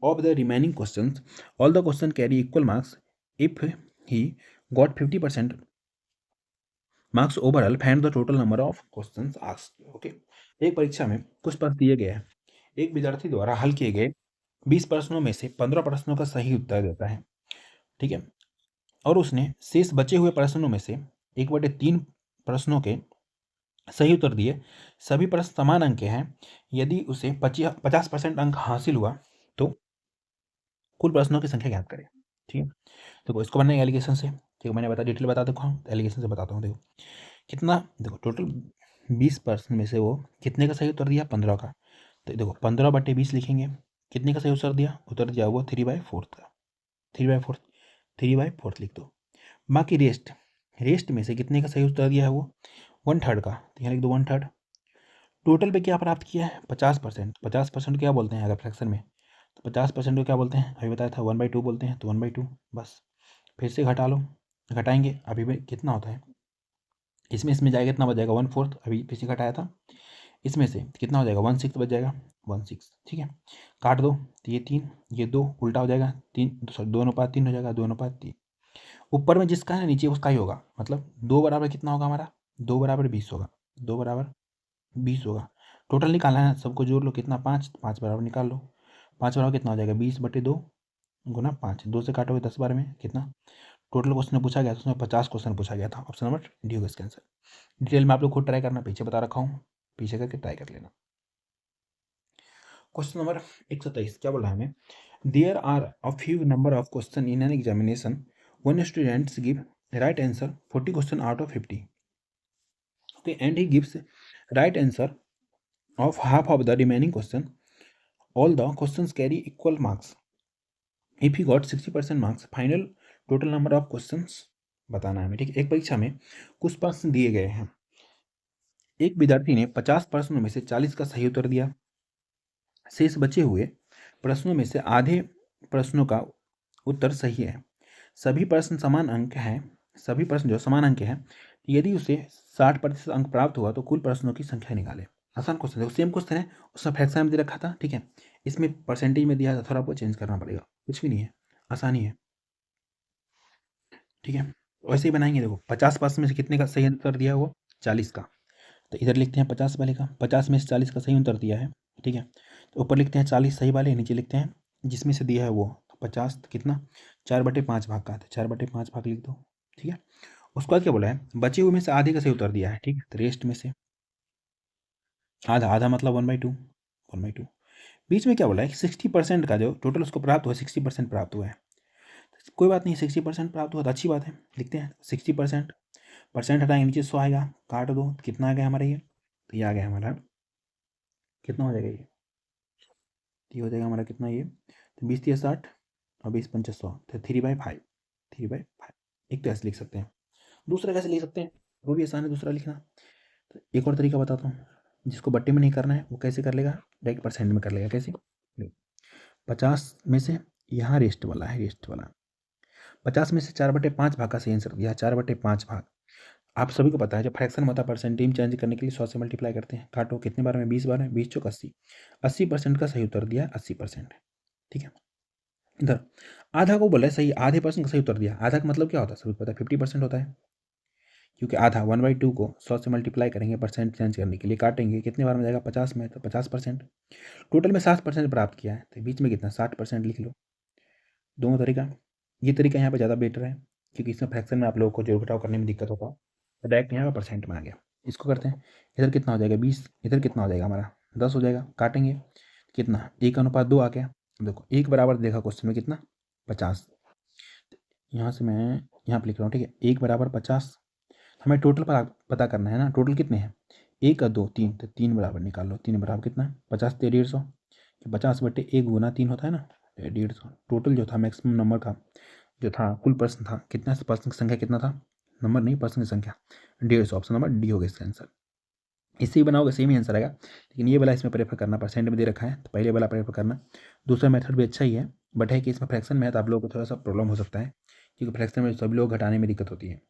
of the remaining questions. All the questions carry equal marks. If he got 50% marks overall, find the total number of questions asked. Okay. एक परीक्षा में कुछ प्रश्न दिए गए हैं, एक विद्यार्थी द्वारा हल किए गए 20 प्रश्नों में से 15 प्रश्नों का सही उत्तर देता है, ठीक है, और उसने शेष बचे हुए प्रश्नों में से 1/3 प्रश्नों के सही उत्तर दिए, सभी प्रश्न समान अंक के हैं, यदि उसे 50% अंक हासिल हुआ तो कुल प्रश्नों की संख्या ज्ञात करें, ठीक है। देखो इसको बनना है एलिगेशन से, ठीक है, मैंने बता डिटेल बता देखो, एलिगेशन से बताता हूँ। देखो कितना, देखो टोटल 20% में से वो कितने का सही उत्तर दिया, 15 का, तो देखो 15/20 लिखेंगे, कितने का सही उत्तर दिया वो 3/4 का, 3/4 3/4 लिख दो। बाकी रेस्ट में से कितने का सही उत्तर दिया है वो 1/3 का, तो यहाँ लिख दो 1/3। टोटल पे क्या प्राप्त किया है 50%, 50% क्या बोलते हैं अगर फ्रैक्शन में, तो 50% को क्या बोलते हैं, अभी बताया था 1/2 बोलते हैं, तो 1/2 बस। फिर से घटा लो, घटाएंगे अभी भी कितना होता है, इसमें जाएगा कितना बच जाएगा 1/4, अभी पीछे घटाया था, इसमें से कितना हो जाएगा 1/6 बच जाएगा, 1/6, ठीक है। काट दो, तो ये 3 ये 2 उल्टा हो जाएगा, 3 सॉरी 2:3 हो जाएगा, 2:3। ऊपर में जिसका है नीचे उसका ही होगा, मतलब 2 बराबर कितना होगा हमारा, 2 बराबर 20 होगा, 2 बराबर 20 होगा। टोटल निकालना है, सबको जोड़ लो, कितना 5, 5 बराबर निकाल लो, 5 बराबर कितना हो जाएगा 20/2 गुना 5, 2 से काटोगे 10 बार में कितना, टोटल क्वेश्चन पूछा गया था उसमें 50 क्वेश्चन पूछा गया था, ऑप्शन नंबर डी होगा इसका आंसर। डिटेल में आप लोग खुद ट्राई करना, पीछे बता रखा हूँ, पीछे करके ट्राई कर लेना। क्वेश्चन नंबर 127 क्या बोला हमें, there are a few number of question in an examination one students give right answer 40 question out of 50, okay, and he gives right answer of half of the remaining question. All the questions carry equal marks. If he got 60% marks, final total number of questions बताना है हमें, ठीक है। एक परीक्षा में कुछ प्रश्न दिए गए हैं, एक विद्यार्थी ने 50 प्रश्नों में से 40 का सही उत्तर दिया, शेष बचे हुए प्रश्नों में से आधे प्रश्नों का उत्तर सही है, सभी प्रश्न समान अंक हैं, सभी प्रश्न जो समान अंक हैं, यदि उसे 60% अंक प्राप्त हुआ तो कुल प्रश्नों की संख्या निकाले। आसान क्वेश्चन है, सेम क्वेश्चन है, उसमें फ्रैक्शन में दे रखा था, ठीक है, इसमें परसेंटेज में दिया था, थोड़ा आपको चेंज करना पड़ेगा, कुछ भी नहीं है, आसानी है, ठीक है। वैसे ही बनाएंगे, देखो 50% में से कितने का सही उत्तर दिया वो 40 का, तो इधर लिखते हैं 50 वाले का, 50 में से 40 का सही उत्तर दिया है, ठीक है, तो ऊपर लिखते हैं 40 सही वाले, नीचे लिखते हैं जिसमें से दिया है वो, तो 50 कितना 4/5 भाग का, तो 4/5 भाग लिख दो, ठीक है। उसके बाद क्या बोला है, बचे हुए में से आधे का सही उत्तर दिया है, ठीक है, तो रेस्ट में से आधा, आधा मतलब 1/2, 1/2। बीच में क्या बोला है 60% का जो टोटल उसको प्राप्त हुआ 60% प्राप्त हुआ है, कोई बात नहीं, 60% प्राप्त हुआ तो अच्छी बात है, लिखते हैं 60%, परसेंट हटाएंगे नीचे 100 आएगा, काट दो, कितना आ गया हमारा ये, तो ये आ गया हमारा, कितना हो जाएगा ये हो जाएगा हमारा कितना ये, तो 20 3 60 और 20 5 100, तो 3/5, 3/5। एक तो ऐसे लिख सकते हैं, दूसरा कैसे लिख सकते हैं, वो भी आसान है दूसरा लिखना, तो एक और तरीका बताता हूँ, जिसको बट्टे में नहीं करना है वो कैसे कर लेगा, डायरेक्ट परसेंट में कर लेगा, कैसे, 50 में से यहाँ रेस्ट वाला है, रेस्ट वाला 50 में से 4/5 भाग का सही आंसर दिया, 4/5 भाग, आप सभी को पता है जब फ्रैक्शन में होता है परसेंटेज चेंज करने के लिए 100 से मल्टीप्लाई करते हैं, काटो कितने बार में 20 बार में, 20 चौक 80, 80% का सही उत्तर दिया 80%, ठीक है। इधर आधा को बोला है सही, आधे परसेंट का सही उत्तर दिया, आधा का मतलब क्या होता है सभी को पता है 50% होता है, क्योंकि आधा 1/2 को 100 से मल्टीप्लाई करेंगे परसेंट चेंज करने के लिए, काटेंगे कितने बार में जाएगा 50 में, तो 50%, टोटल में 60% प्राप्त किया है, तो बीच में कितना 60% लिख लो। दोनों तरीका, ये तरीका यहाँ पे ज़्यादा बेटर है, क्योंकि इसमें फ्रैक्शन में आप लोगों को जोड़ घटाव करने में दिक्कत होता है, तो डायरेक्ट यहाँ पे परसेंट में आ गया। इसको करते हैं, इधर कितना हो जाएगा 20, इधर कितना हो जाएगा हमारा 10 हो जाएगा, काटेंगे कितना 1:2 आ गया, देखो 1 बराबर देखा क्वेश्चन में कितना 50, यहाँ से मैं यहाँ पे लिख रहा हूँ, ठीक है, 1 बराबर 50, हमें टोटल पता करना है ना, टोटल कितने हैं 1 और 2 3, तो 3 बराबर निकाल लो, 3 बराबर कितना 50 ते 150, 50/1 गुना 3 होता है ना, 150, टोटल जो था मैक्सिमम नंबर का जो था कुल प्रश्न था कितना, प्रश्न की संख्या कितना था, नंबर नहीं प्रश्न की संख्या 150, ऑप्शन नंबर डी होगा इसका आंसर। इससे ही बनाओगे सेम ही आंसर आएगा, लेकिन ये वाला इसमें प्रेफर करना, परसेंट में दे रखा है तो पहले वाला प्रेफर करना, दूसरा मेथड भी अच्छा ही है, बट है कि इसमें फ्रैक्शन में है तो आप लोगों को थोड़ा सा प्रॉब्लम हो सकता है, क्योंकि फ्रैक्शन में सभी लोग घटाने में दिक्कत होती है।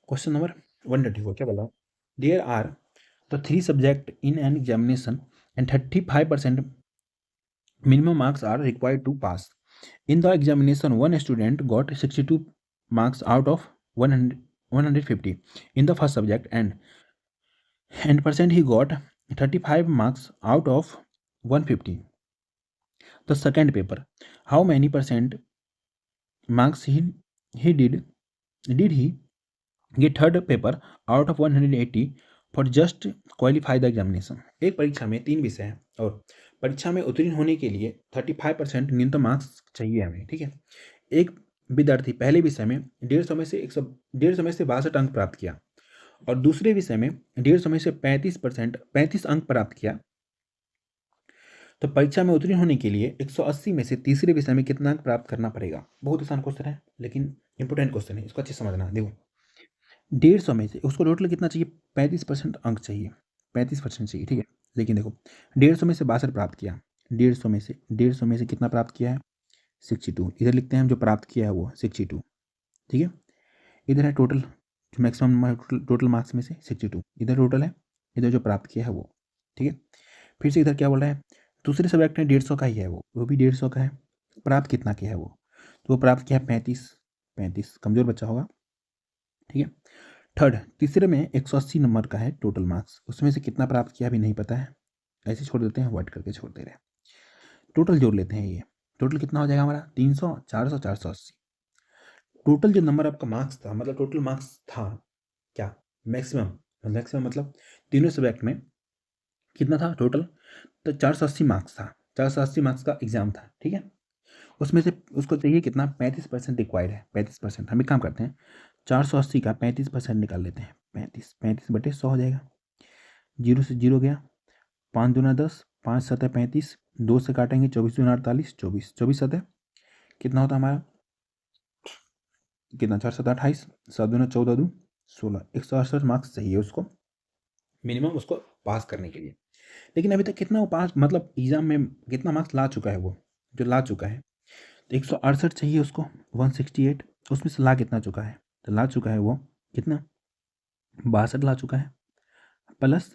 क्वेश्चन नंबर 134 क्या बोला, there are the 3 subject in an examination and 35% minimum marks are required to pass. In the examination, one student got 62 marks out of 150 in the first subject, and percent he got 35 marks out of 150. The second paper, how many percent marks he did he get third paper out of 180 for just qualify the examination? एक परीक्षा में 3 विषय हैं और परीक्षा में उत्तीर्ण होने के लिए 35% न्यूनतम मार्क्स चाहिए हमें, ठीक है। एक विद्यार्थी पहले विषय में 150 में से 150 में से 62 अंक प्राप्त किया और दूसरे विषय में 150 में से 35 अंक प्राप्त किया, तो परीक्षा में उत्तीर्ण होने के लिए 180 में से तीसरे विषय में कितना अंक प्राप्त करना पड़ेगा। बहुत आसान क्वेश्चन है लेकिन इंपॉर्टेंट क्वेश्चन है, इसको अच्छे समझना। देखो 150 में से उसको टोटल कितना चाहिए, 35% अंक चाहिए, 35% चाहिए, ठीक है। लेकिन देखो 150 में से 62 प्राप्त किया, 150 में से कितना प्राप्त किया है, 62। इधर लिखते हैं हम जो प्राप्त किया है वो 62, ठीक है। इधर है टोटल जो मैक्सिमम टोटल मार्क्स में से 62, इधर टोटल है, इधर जो प्राप्त किया है वो, ठीक है। फिर से इधर क्या बोल रहा है, दूसरे सब्जेक्ट में 150 का ही है, वो भी 150 का है, प्राप्त कितना किया है वो, तो वो प्राप्त किया है 35, कमज़ोर बच्चा होगा, ठीक है। थर्ड तीसरे में 180 नंबर का है टोटल मार्क्स, उसमें से कितना प्राप्त किया अभी नहीं पता है, ऐसे छोड़ देते हैं, अवॉइड करके छोड़ दे रहे हैं। टोटल जोड़ लेते हैं, ये टोटल कितना हो जाएगा हमारा 300, 400, 480। टोटल जो नंबर आपका मार्क्स था, मतलब टोटल मार्क्स था क्या, मैक्सिमम मतलब तीनों सब्जेक्ट में कितना था टोटल, तो 480 मार्क्स था, 480 मार्क्स का एग्जाम था, ठीक है। उसमें से उसको चाहिए कितना, 35% रिक्वायर्ड है, 35%। हम एक काम करते हैं, 480 का 35% निकाल लेते हैं, 35/100 हो जाएगा, 0 से 0 गया, 5 दूना 10, 5 7 35, 2 से काटेंगे 24 दूना 48, 24 7 कितना होता है हमारा, कितना 4 7 28, 7 दूना 14 2 16, 168 मार्क्स चाहिए उसको मिनिमम, उसको पास करने के लिए। लेकिन अभी तक कितना वो पास, मतलब एग्जाम में कितना मार्क्स ला चुका है, वो जो ला चुका है, तो 168 चाहिए उसको, 168, उसमें से ला कितना चुका है, तो ला चुका है वो कितना, 62 ला चुका है, प्लस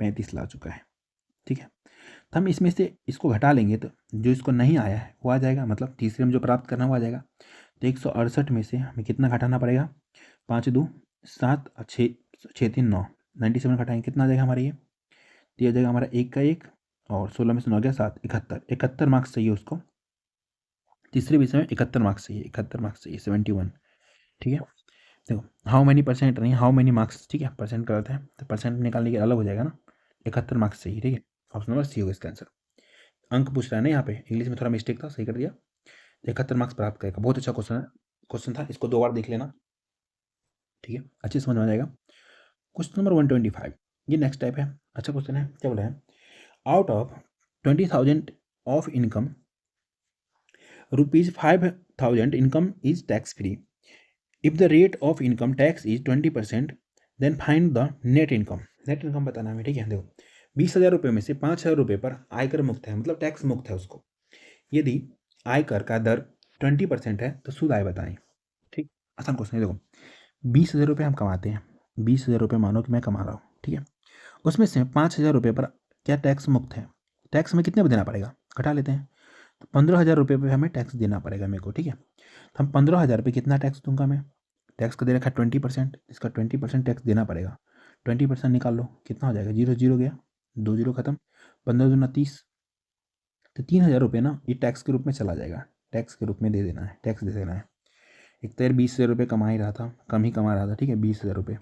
35 ला चुका है, ठीक है। तो हम इसमें से इसको घटा लेंगे तो जो इसको नहीं आया है वो आ जाएगा, मतलब तीसरे में जो प्राप्त करना वो आ जाएगा। तो 168 में से हमें कितना घटाना पड़ेगा, 5 2 7 6 6 3 9, 97 घटाएंगे कितना आ जाएगा हमारा, ये तो आ जाएगा हमारा 1 का 1 और 16 में से 9 गया 7, 71 मार्क्स चाहिए उसको, तीसरे विषय में 71 मार्क्स चाहिए, 71 मार्क्स चाहिए, 71, ठीक है। देखो हाउ मैनी परसेंट नहीं, हाउ मैनी मार्क्स, ठीक है, परसेंट करते हैं तो परसेंट निकालने के अलग हो जाएगा ना, 71 मार्क्स चाहिए, ठीक है। ऑप्शन नंबर सी होगा इसका आंसर। अंक पूछ रहा है ना यहाँ पे, इंग्लिश में थोड़ा मिस्टेक था, सही कर दिया। 71 मार्क्स प्राप्त करेगा, बहुत अच्छा क्वेश्चन था, इसको 2 बार देख लेना, ठीक है, अच्छे समझ में आ जाएगा। क्वेश्चन नंबर 125, ये नेक्स्ट टाइप है, अच्छा क्वेश्चन है, क्या बोला है, out of 20,000 of income ₹5,000 income is tax free, if the rate of income tax is 20%, then find the net income. Net income बताना है, ठीक है। देखो 20,000 रुपये में से 5,000 रुपये पर आयकर मुक्त है, मतलब टैक्स मुक्त है उसको। यदि आयकर का दर 20% है तो शुद्ध आय बताएं, ठीक, आसान क्वेश्चन है। देखो 20,000 रुपये हम कमाते हैं, 20,000 रुपये मानो कि मैं कमा रहा हूँ, ठीक है, उसमें से 5,000 रुपये पर क्या टैक्स मुक्त है, टैक्स में कितने पर देना पड़ेगा, घटा लेते हैं, तो 15,000 रुपये पर हमें टैक्स देना पड़ेगा मेरे को, ठीक है। तो हम 15,000 पे कितना टैक्स दूंगा मैं, टैक्स का दे रखा है 20%, इसका 20% टैक्स देना पड़ेगा, 20% निकाल लो कितना हो जाएगा, 0 0 गया, 2 0 खत्म, 15 दूना 30, तो 3,000 रुपये ना ये टैक्स के रूप में चला जाएगा, टैक्स के रूप में दे देना है, टैक्स दे देना है। एक तो यार 20,000 रुपये कमा ही रहा था, कम ही कमा रहा था, ठीक है, 20,000 रुपये,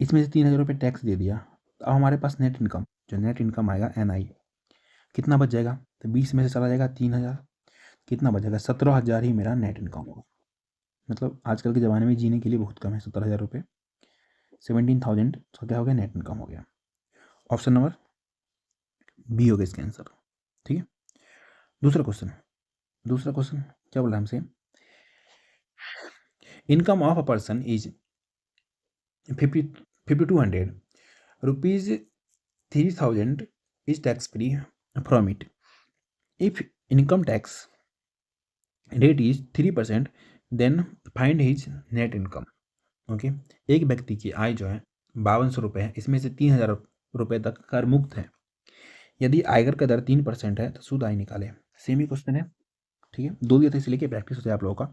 इसमें से 3,000 रुपये टैक्स दे दिया, तो अब हमारे पास नेट इनकम, जो नेट इनकम आएगा NI कितना बच जाएगा, तो 20 में से चला जाएगा 3,000, कितना बचेगा, 17,000 ही मेरा नेट इनकम होगा। मतलब आजकल के ज़माने में जीने के लिए बहुत कम है 17,000 रुपये, 17,000, तो क्या हो गया, नेट इनकम हो गया। ऑप्शन नंबर बी हो गया इसका आंसर, ठीक है। दूसरा क्वेश्चन क्या बोला हमसे, income of a person is 5,200 rupees, 3,000 is tax free from it, if income tax rate is 3%, then find his net income. Okay, एक व्यक्ति की आय जो है 5200 है, इसमें से 3000 तक कर मुक्त है। यदि आयकर का दर 3% है तो शुद्ध आय निकाले। सेम ही क्वेश्चन है, ठीक है, 2 दिए थे इसलिए कि प्रैक्टिस हो जाए आप लोगों का।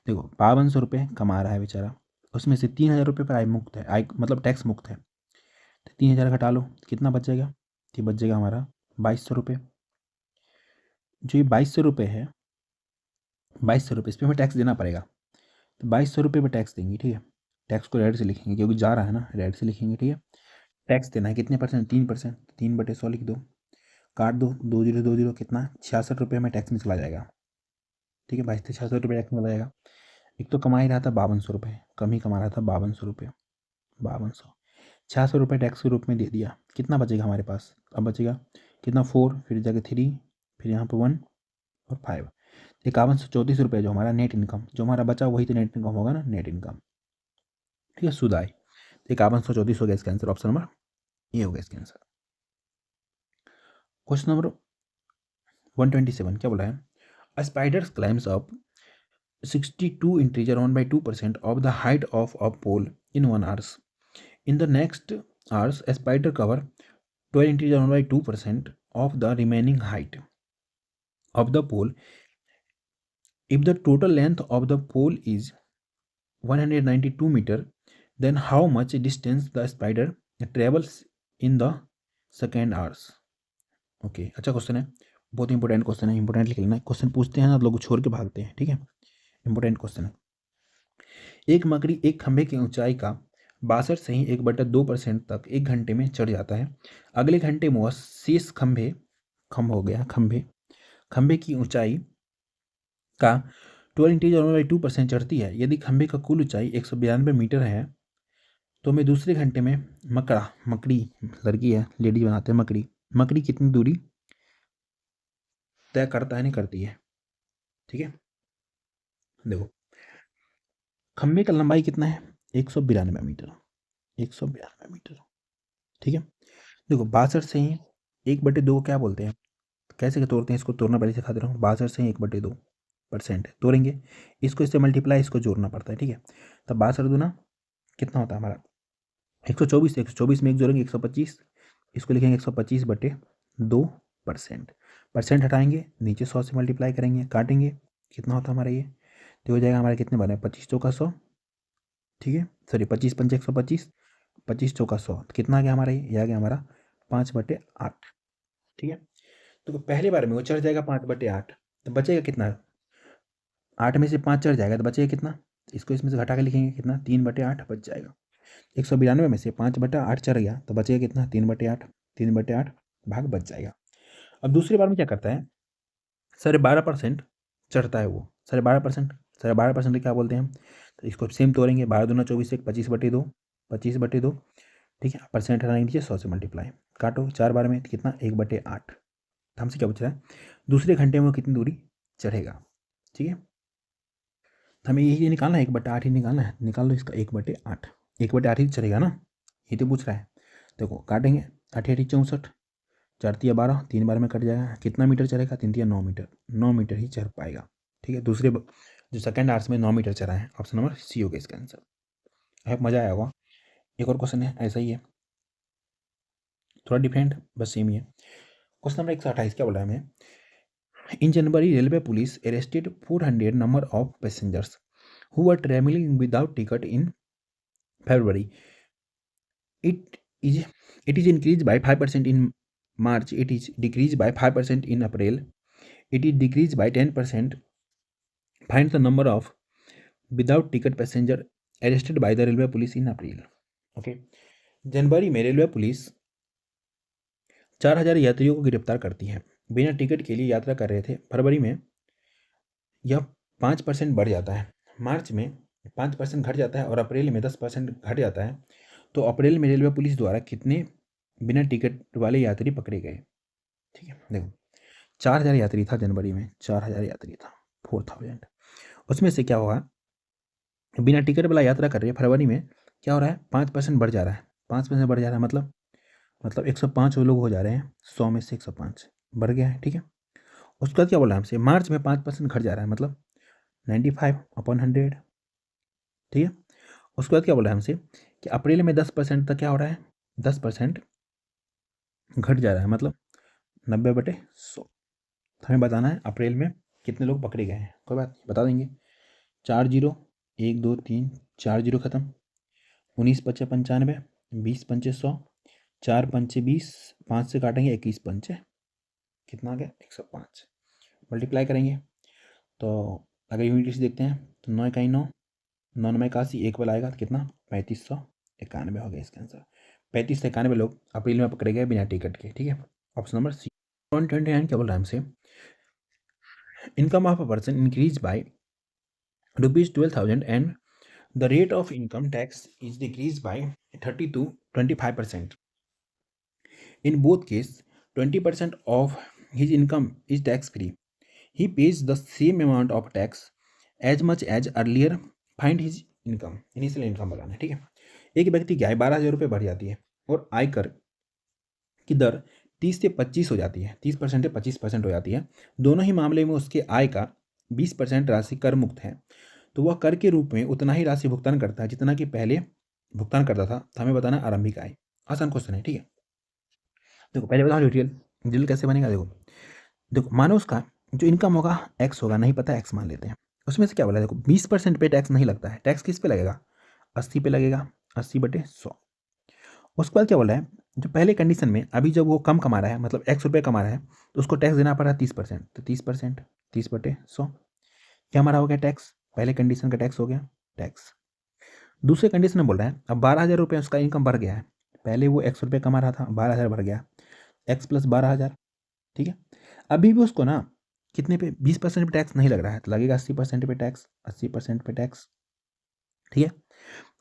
देखो 5200 कमा रहा है बेचारा, उसमें से 3000 पर आय मुक्त है, आय मतलब टैक्स मुक्त है। तो 3000 घटा लो, कितना बच जाएगा? ये बच जाएगा हमारा 2200। जो ये 2200 है, 2200 इस पर हमें टैक्स देना पड़ेगा। तो 2200 पे टैक्स देंगे, ठीक है। टैक्स को रेड से लिखेंगे क्योंकि जा रहा है ना, रेड से लिखेंगे, ठीक है। टैक्स देना है कितने परसेंट? 3%। 3/100 लिख दो, काट दो, 2020 कितना? 66 में टैक्स में चला जाएगा, ठीक है। 22 से 66 टैक्स में चला जाएगा। एक तो कमा ही रहा था 5200, कम ही कमा रहा था 5200, 5200, 66 टैक्स के रूप में दे दिया। कितना बचेगा हमारे पास? अब बचेगा कितना? 4, फिर जगह 3, फिर यहाँ पर 1 और 5, 5134 जो हमारा नेट इनकम, जो हमारा बचा वही तो नेट इनकम होगा ना, नेट इनकम, ठीक है, शुद्ध आय। 5134 हो गया इसका आंसर, ऑप्शन नंबर ये हो गया इसका आंसर। क्वेश्चन नंबर 127 क्या बोला है? A spider climbs up 62 integer 1/2% of the height of a pole in 1 hours. In the next hours, a spider cover 12 integer 1/2% of the remaining height of the pole. If the total length of the pole is 192 meter, then how much distance the spider travels in the second hours? Okay, अच्छा question है, बहुत important question है, important लिख लेना। Question पूछते हैं आप लोग छोड़ के भागते हैं, ठीक है। इंपॉर्टेंट क्वेश्चन है। एक मकड़ी एक खंभे की ऊंचाई का 62 से ही 1/2% तक 1 घंटे में चढ़ जाता है। अगले घंटे में वह शेष खंभे की ऊंचाई का 12 × 2% चढ़ती है। यदि खंभे का कुल ऊंचाई 192 मीटर है तो मैं दूसरे घंटे में मकड़ी लड़की है, लेडीज बनाते हैं, मकड़ी कितनी दूरी तय करता है, नहीं करती है, ठीक है। देखो खंभे का लंबाई कितना है? 192 मीटर, 192 मीटर, ठीक है। देखो 62 से ही 1/2 क्या बोलते हैं, कैसे तोड़ते हैं, इसको तोड़ना पहले सिखा दे रहा हूँ। 62 से ही 1/2% तोड़ेंगे, इसको इससे मल्टीप्लाई, इसको जोड़ना पड़ता है, ठीक है। तब 62 दूना कितना होता है हमारा? 124, 124 में एक जोड़ेंगे 125, इसको लिखेंगे 125/2%। परसेंट हटाएंगे, नीचे 100 से मल्टीप्लाई करेंगे, काटेंगे, कितना होता है हमारा ये? तो हो जाएगा हमारा, कितने बने? 25 चौका 100, ठीक है, सॉरी 25 पंचे 125, 25 चौका 100, कितना आ गया हमारा? ये आ गया हमारा 5/8, ठीक है। तो पहले बार में वो चढ़ जाएगा 5/8, तो बचेगा कितना? 8 में से 5 चढ़ जाएगा तो बचेगा कितना? इसको इसमें से घटा के लिखेंगे, कितना? 3/8 बच जाएगा। 192 में से 5/8 चढ़ गया तो बचेगा कितना? 3/8, 3/8 भाग बच जाएगा। अब दूसरी बार में क्या करता है? 12.5% चढ़ता है वो, 12.5%, 12.5% क्या बोलते हैं? तो इसको सेम तोड़ेंगे, 12 दूना 24, 25/2, 25/2, ठीक है। परसेंट हटाने नीचे 100 से मल्टीप्लाई, काटो 4 बार में तो कितना? 1/8। तो हमसे क्या पूछ रहा है? दूसरे घंटे में वो कितनी दूरी चढ़ेगा, ठीक है। हमें यही निकालना है, 1/8 ही निकालना है, निकाल लो इसका 1/8, 1/8 ही चढ़ेगा ना, ये तो पूछ रहा है। देखो काटेंगे, 8 8 64, 4 3 12, 3 बार में कट जाएगा, कितना मीटर चढ़ेगा? 3 3 9 मीटर, 9 मीटर ही चढ़ पाएगा, ठीक है। जो सेकंड आवर्स में 9 मीटर चढ़ा है, ऑप्शन नंबर सी होगा इसका आंसर। आई मज़ा आया होगा। एक और क्वेश्चन है, ऐसा ही है, थोड़ा डिफरेंट बस सेम ही है। क्वेश्चन नंबर 128 क्या बोला है हमें? In January railway police arrested 400 number of passengers who were traveling without ticket in February. It is it is increased by 5% in March. It is decreased by 5% in April. It is decreased by 10%. Find the number of without ticket passenger arrested by the railway police in April. Okay. जनवरी में railway police 4000 यात्रियों को गिरफ्तार करती है, बिना ticket के लिए यात्रा कर रहे थे। फरवरी में यह 5% बढ़ जाता है, मार्च में 5% घट जाता है और अप्रैल में 10% घट जाता है। तो अप्रैल में रेलवे पुलिस द्वारा कितने बिना टिकट वाले यात्री पकड़े गए? ठीक है, देखो 4000 यात्री था जनवरी में, 4000 यात्री था, 4000, उसमें से क्या होगा? बिना टिकट वाला यात्रा कर रहे हैं, फरवरी में क्या हो रहा है? 5% बढ़ जा रहा है, 5% बढ़ जा रहा है, मतलब 105 लोग हो जा रहे हैं, 100 में से 105 बढ़ गया है, ठीक है। उसके बाद क्या बोला हमसे? मार्च में 5% घट जा रहा है, मतलब 95/100, ठीक है। उसके बाद क्या बोला है हमसे कि अप्रैल में 10% तक क्या हो रहा है, 10% घट जा रहा है, मतलब 90/100। हमें बताना है अप्रैल में कितने लोग पकड़े गए हैं। कोई बात नहीं, बता देंगे। 4 जीरो, 1 2 3, 4 जीरो खत्म, 19 पच्चे 95, 20 पंचे 100, 4 पंचे 20, 5 से काटेंगे 21 पंचे, कितना आ गया 105। मल्टीप्लाई करेंगे तो अगर यूनिट देखते हैं तो 9 इकाई 9, 9 9 81, एक वाला आएगा तो कितना 3591 हो गया इसका आंसर। 3591 लोग अप्रैल में पकड़े गए बिना टिकट के। ठीक है, ऑप्शन नंबर सी। 129 क्या बोल रहा है हमसे, income of a person increase by ₹12,000 and the rate of income tax is decreased by 30 to 25%. In both cases, 20% of his income is tax free. He pays the same amount of tax as much as earlier. Find his income, initial income बताना है। ठीक है, एक व्यक्ति की आय 12,000 रुपये बढ़ जाती है और आयकर की दर 30 से 25 हो जाती है, 30% से 25% हो जाती है। दोनों ही मामले में उसके आय का 20% राशि कर मुक्त है, तो वह कर के रूप में उतना ही राशि भुगतान करता है जितना कि पहले भुगतान करता था। तो हमें बताना आरंभिक आय। आसान क्वेश्चन है। ठीक है, देखो पहले बताओ डिटेल, डिटेल कैसे बनेगा। देखो देखो मानो उसका जो इनकम होगा एक्स होगा, नहीं पता एक्स मान लेते हैं। उसमें से क्या बोला है, देखो 20% पे टैक्स नहीं लगता है। टैक्स किस पे लगेगा, 80 पे लगेगा, 80/100। उसके बाद क्या बोला है, जो पहले कंडीशन में अभी जब वो कम कमा रहा है, मतलब ₹X कमा रहा है, तो उसको टैक्स देना पड़ रहा है 30%। तो 30%, 30/100 क्या हमारा हो गया टैक्स, पहले कंडीशन का टैक्स हो गया टैक्स। दूसरे कंडीशन में बोल रहा है अब 12,000 रुपये उसका इनकम बढ़ गया है। पहले वो ₹X कमा रहा था, 12,000 बढ़ गया, एक्स प्लस 12,000। ठीक है, अभी भी उसको ना कितने पे 20% पे टैक्स नहीं लग रहा है, तो लगेगा 80% पे टैक्स, 80% पे टैक्स। ठीक है,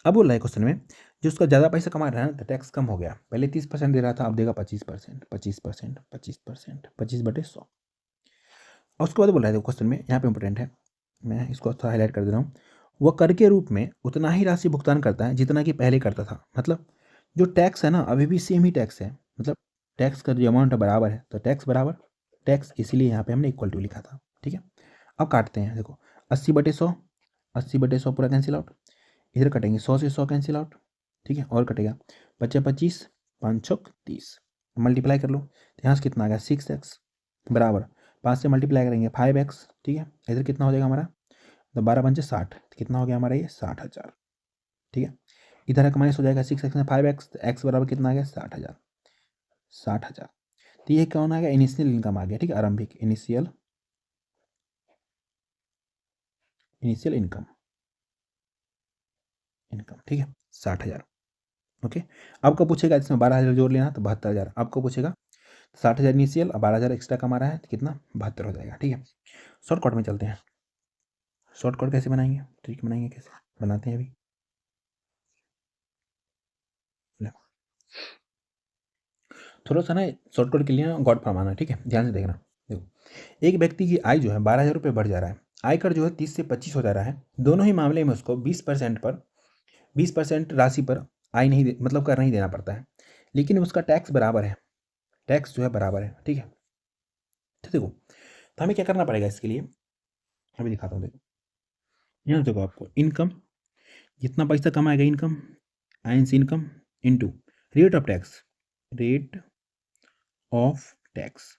अब बोल रहा है क्वेश्चन में जो उसका ज़्यादा पैसा कमा रहा है ना, तो टैक्स कम हो गया। पहले 30% दे रहा था, अब देगा 25%, 25%, 25%, 25/100। और उसके बाद बोल रहा है क्वेश्चन में, यहाँ पे इंपॉर्टेंट है, मैं इसको थोड़ा हाईलाइट कर दे रहा हूँ। वह कर के रूप में उतना ही राशि भुगतान करता है जितना कि पहले करता था। मतलब जो टैक्स है ना अभी भी सेम ही टैक्स है, मतलब टैक्स का जो अमाउंट है बराबर है, तो टैक्स बराबर टैक्स, इसीलिए यहाँ पे हमने इक्वल टू लिखा था। ठीक है, अब काटते हैं। देखो 80/100, 80/100 पूरा कैंसिल आउट, इधर कटेंगे 100 से 100 कैंसिल आउट। ठीक है, और कटेगा 25, 5 छक 30, मल्टीप्लाई कर लो तो यहाँ से कितना आ गया 6x बराबर 5 से मल्टीप्लाई करेंगे 5x। ठीक है, इधर कितना हो जाएगा हमारा, तो 12×5 = 60, तो कितना हो गया हमारा ये 60,000। ठीक है, इधर का माइनस हो जाएगा 6x में 5x, तो x बराबर कितना आ गया 60,000, 60,000। तो ये कौन आ गया, इनिशियल इनकम आ गया। ठीक है, आरंभिक इनिशियल इनिशियल इनकम इनकम। ठीक है, 60,000। ओके, आपको पूछेगा इसमें 12,000 जोड़ लेना तो 72,000। आपको पूछेगा 60,000 इनिशियल और 12,000 एक्स्ट्रा कमा रहा है तो कितना 72 हो जाएगा। ठीक है, शॉर्टकट में चलते हैं। शॉर्टकट कैसे बनाएंगे, ट्रिक बनाएंगे, कैसे बनाते हैं अभी। थोड़ा सा ना शॉर्टकट के लिए गॉड फॉर्म आना। ठीक है, ध्यान से देखना। देखो एक व्यक्ति की आय जो है 12,000 रुपये बढ़ जा रहा है, आयकर जो है 30 से 25 हो जा रहा है। दोनों ही मामले में उसको 20% राशि पर आय नहीं मतलब कर नहीं देना पड़ता है, लेकिन उसका टैक्स बराबर है, टैक्स जो है बराबर है। ठीक है, तो देखो तो हमें क्या करना पड़ेगा इसके लिए, अभी दिखाता हूँ। देखो यहाँ देखो आपको इनकम, जितना पैसा कमाएगा income, ions income into rate of tax, rate of tax,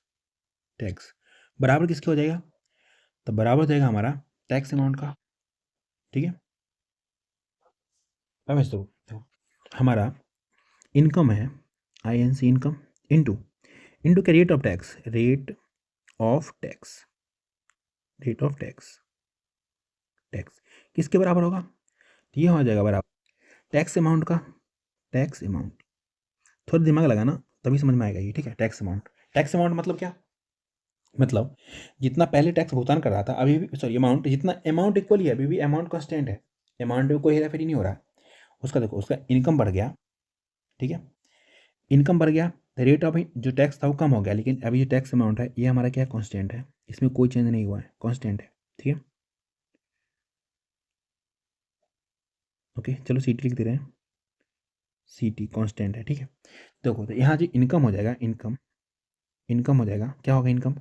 tax बराबर किसके हो जाएगा, तो बराबर हो जाएगा हमारा टैक्स अमाउंट का। ठीक है, अब ऐसे देखो हमारा इनकम है INC इनकम इनटू इनटू के rate of tax, rate of tax, rate of tax, tax किसके बराबर होगा, तो ये हो जाएगा बराबर टैक्स अमाउंट का, टैक्स अमाउंट। थोड़ा दिमाग लगाना तभी समझ में आएगा ये। ठीक है, टैक्स अमाउंट, टैक्स अमाउंट मतलब क्या, मतलब जितना पहले टैक्स भुगतान कर रहा था अभी भी, सॉरी अमाउंट, जितना अमाउंट इक्वल ही है, अभी भी अमाउंट कांस्टेंट है, अमाउंट में कोई हेराफेरी नहीं हो रहा। उसका देखो उसका इनकम बढ़ गया। ठीक है, इनकम बढ़ गया, रेट ऑफ जो टैक्स था वो कम हो गया, लेकिन अभी जो टैक्स अमाउंट है ये हमारा क्या है, कांस्टेंट है, इसमें कोई चेंज नहीं हुआ है, कांस्टेंट है। ठीक है, ओके चलो CT लिख दे रहे हैं, CT कांस्टेंट है। ठीक है, देखो तो यहाँ जो इनकम हो जाएगा, इनकम, इनकम हो जाएगा क्या होगा, इनकम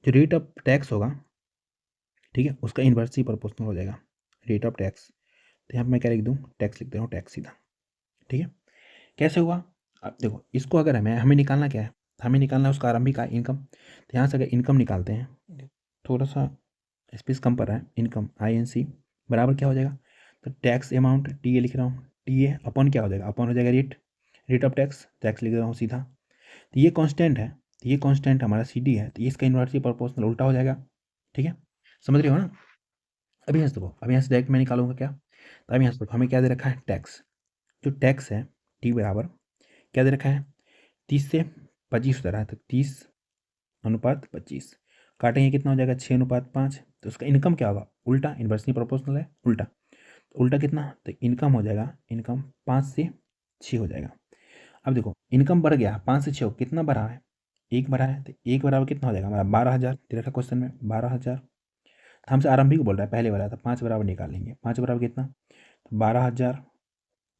जो रेट ऑफ टैक्स होगा, ठीक है, उसका इन्वर्सली प्रोपोर्शनल हो जाएगा रेट ऑफ टैक्स। तो यहाँ पर मैं क्या लिख दूँ, टैक्स लिख दे रहा हूँ, टैक्स सीधा। ठीक है, कैसे हुआ, अब देखो इसको अगर हमें निकालना क्या है, हमें निकालना है उसका आरंभिक आय, इनकम। तो यहाँ से अगर इनकम निकालते हैं, थोड़ा सा स्पेस कम पड़ रहा है, इनकम INC बराबर क्या हो जाएगा, तो टैक्स अमाउंट TA लिख रहा हूँ, TA अपॉन क्या हो जाएगा, अपॉन हो जाएगा रेट ऑफ टैक्स, टैक्स लिख रहा हूँ सीधा। तो ये कांस्टेंट है, तो ये कांस्टेंट हमारा CD है, तो ये इसका इन्वर्सली प्रोपोर्शनल उल्टा हो जाएगा। ठीक है, समझ रहे हो ना। अभी यहाँ से देखो, अभी यहाँ से डायरेक्ट मैं निकालूंगा क्या, तो अभी यहाँ से देखो हमें क्या दे रखा है, टैक्स। जो टैक्स है T बराबर क्या दे रखा है, 30 से 25 हो रहा है, तो 30:25 काटेंगे कितना हो जाएगा, 6:5। तो उसका इनकम क्या होगा, उल्टा, इन्वर्सली प्रोपोर्शनल है, उल्टा। तो उल्टा कितना, तो इनकम हो जाएगा, इनकम 5 से 6 हो जाएगा। अब देखो इनकम बढ़ गया, 5 से 6 कितना बढ़ा है, 1 बढ़ा है, तो 1 बराबर कितना हो जाएगा हमारा, 12,000 दे रखा क्वेश्चन में, 12,000। तो हमसे आरंभिक बोल रहा है, पहले वाला, तो 5 बराबर निकाल लेंगे, 5 बराबर कितना, तो 12,000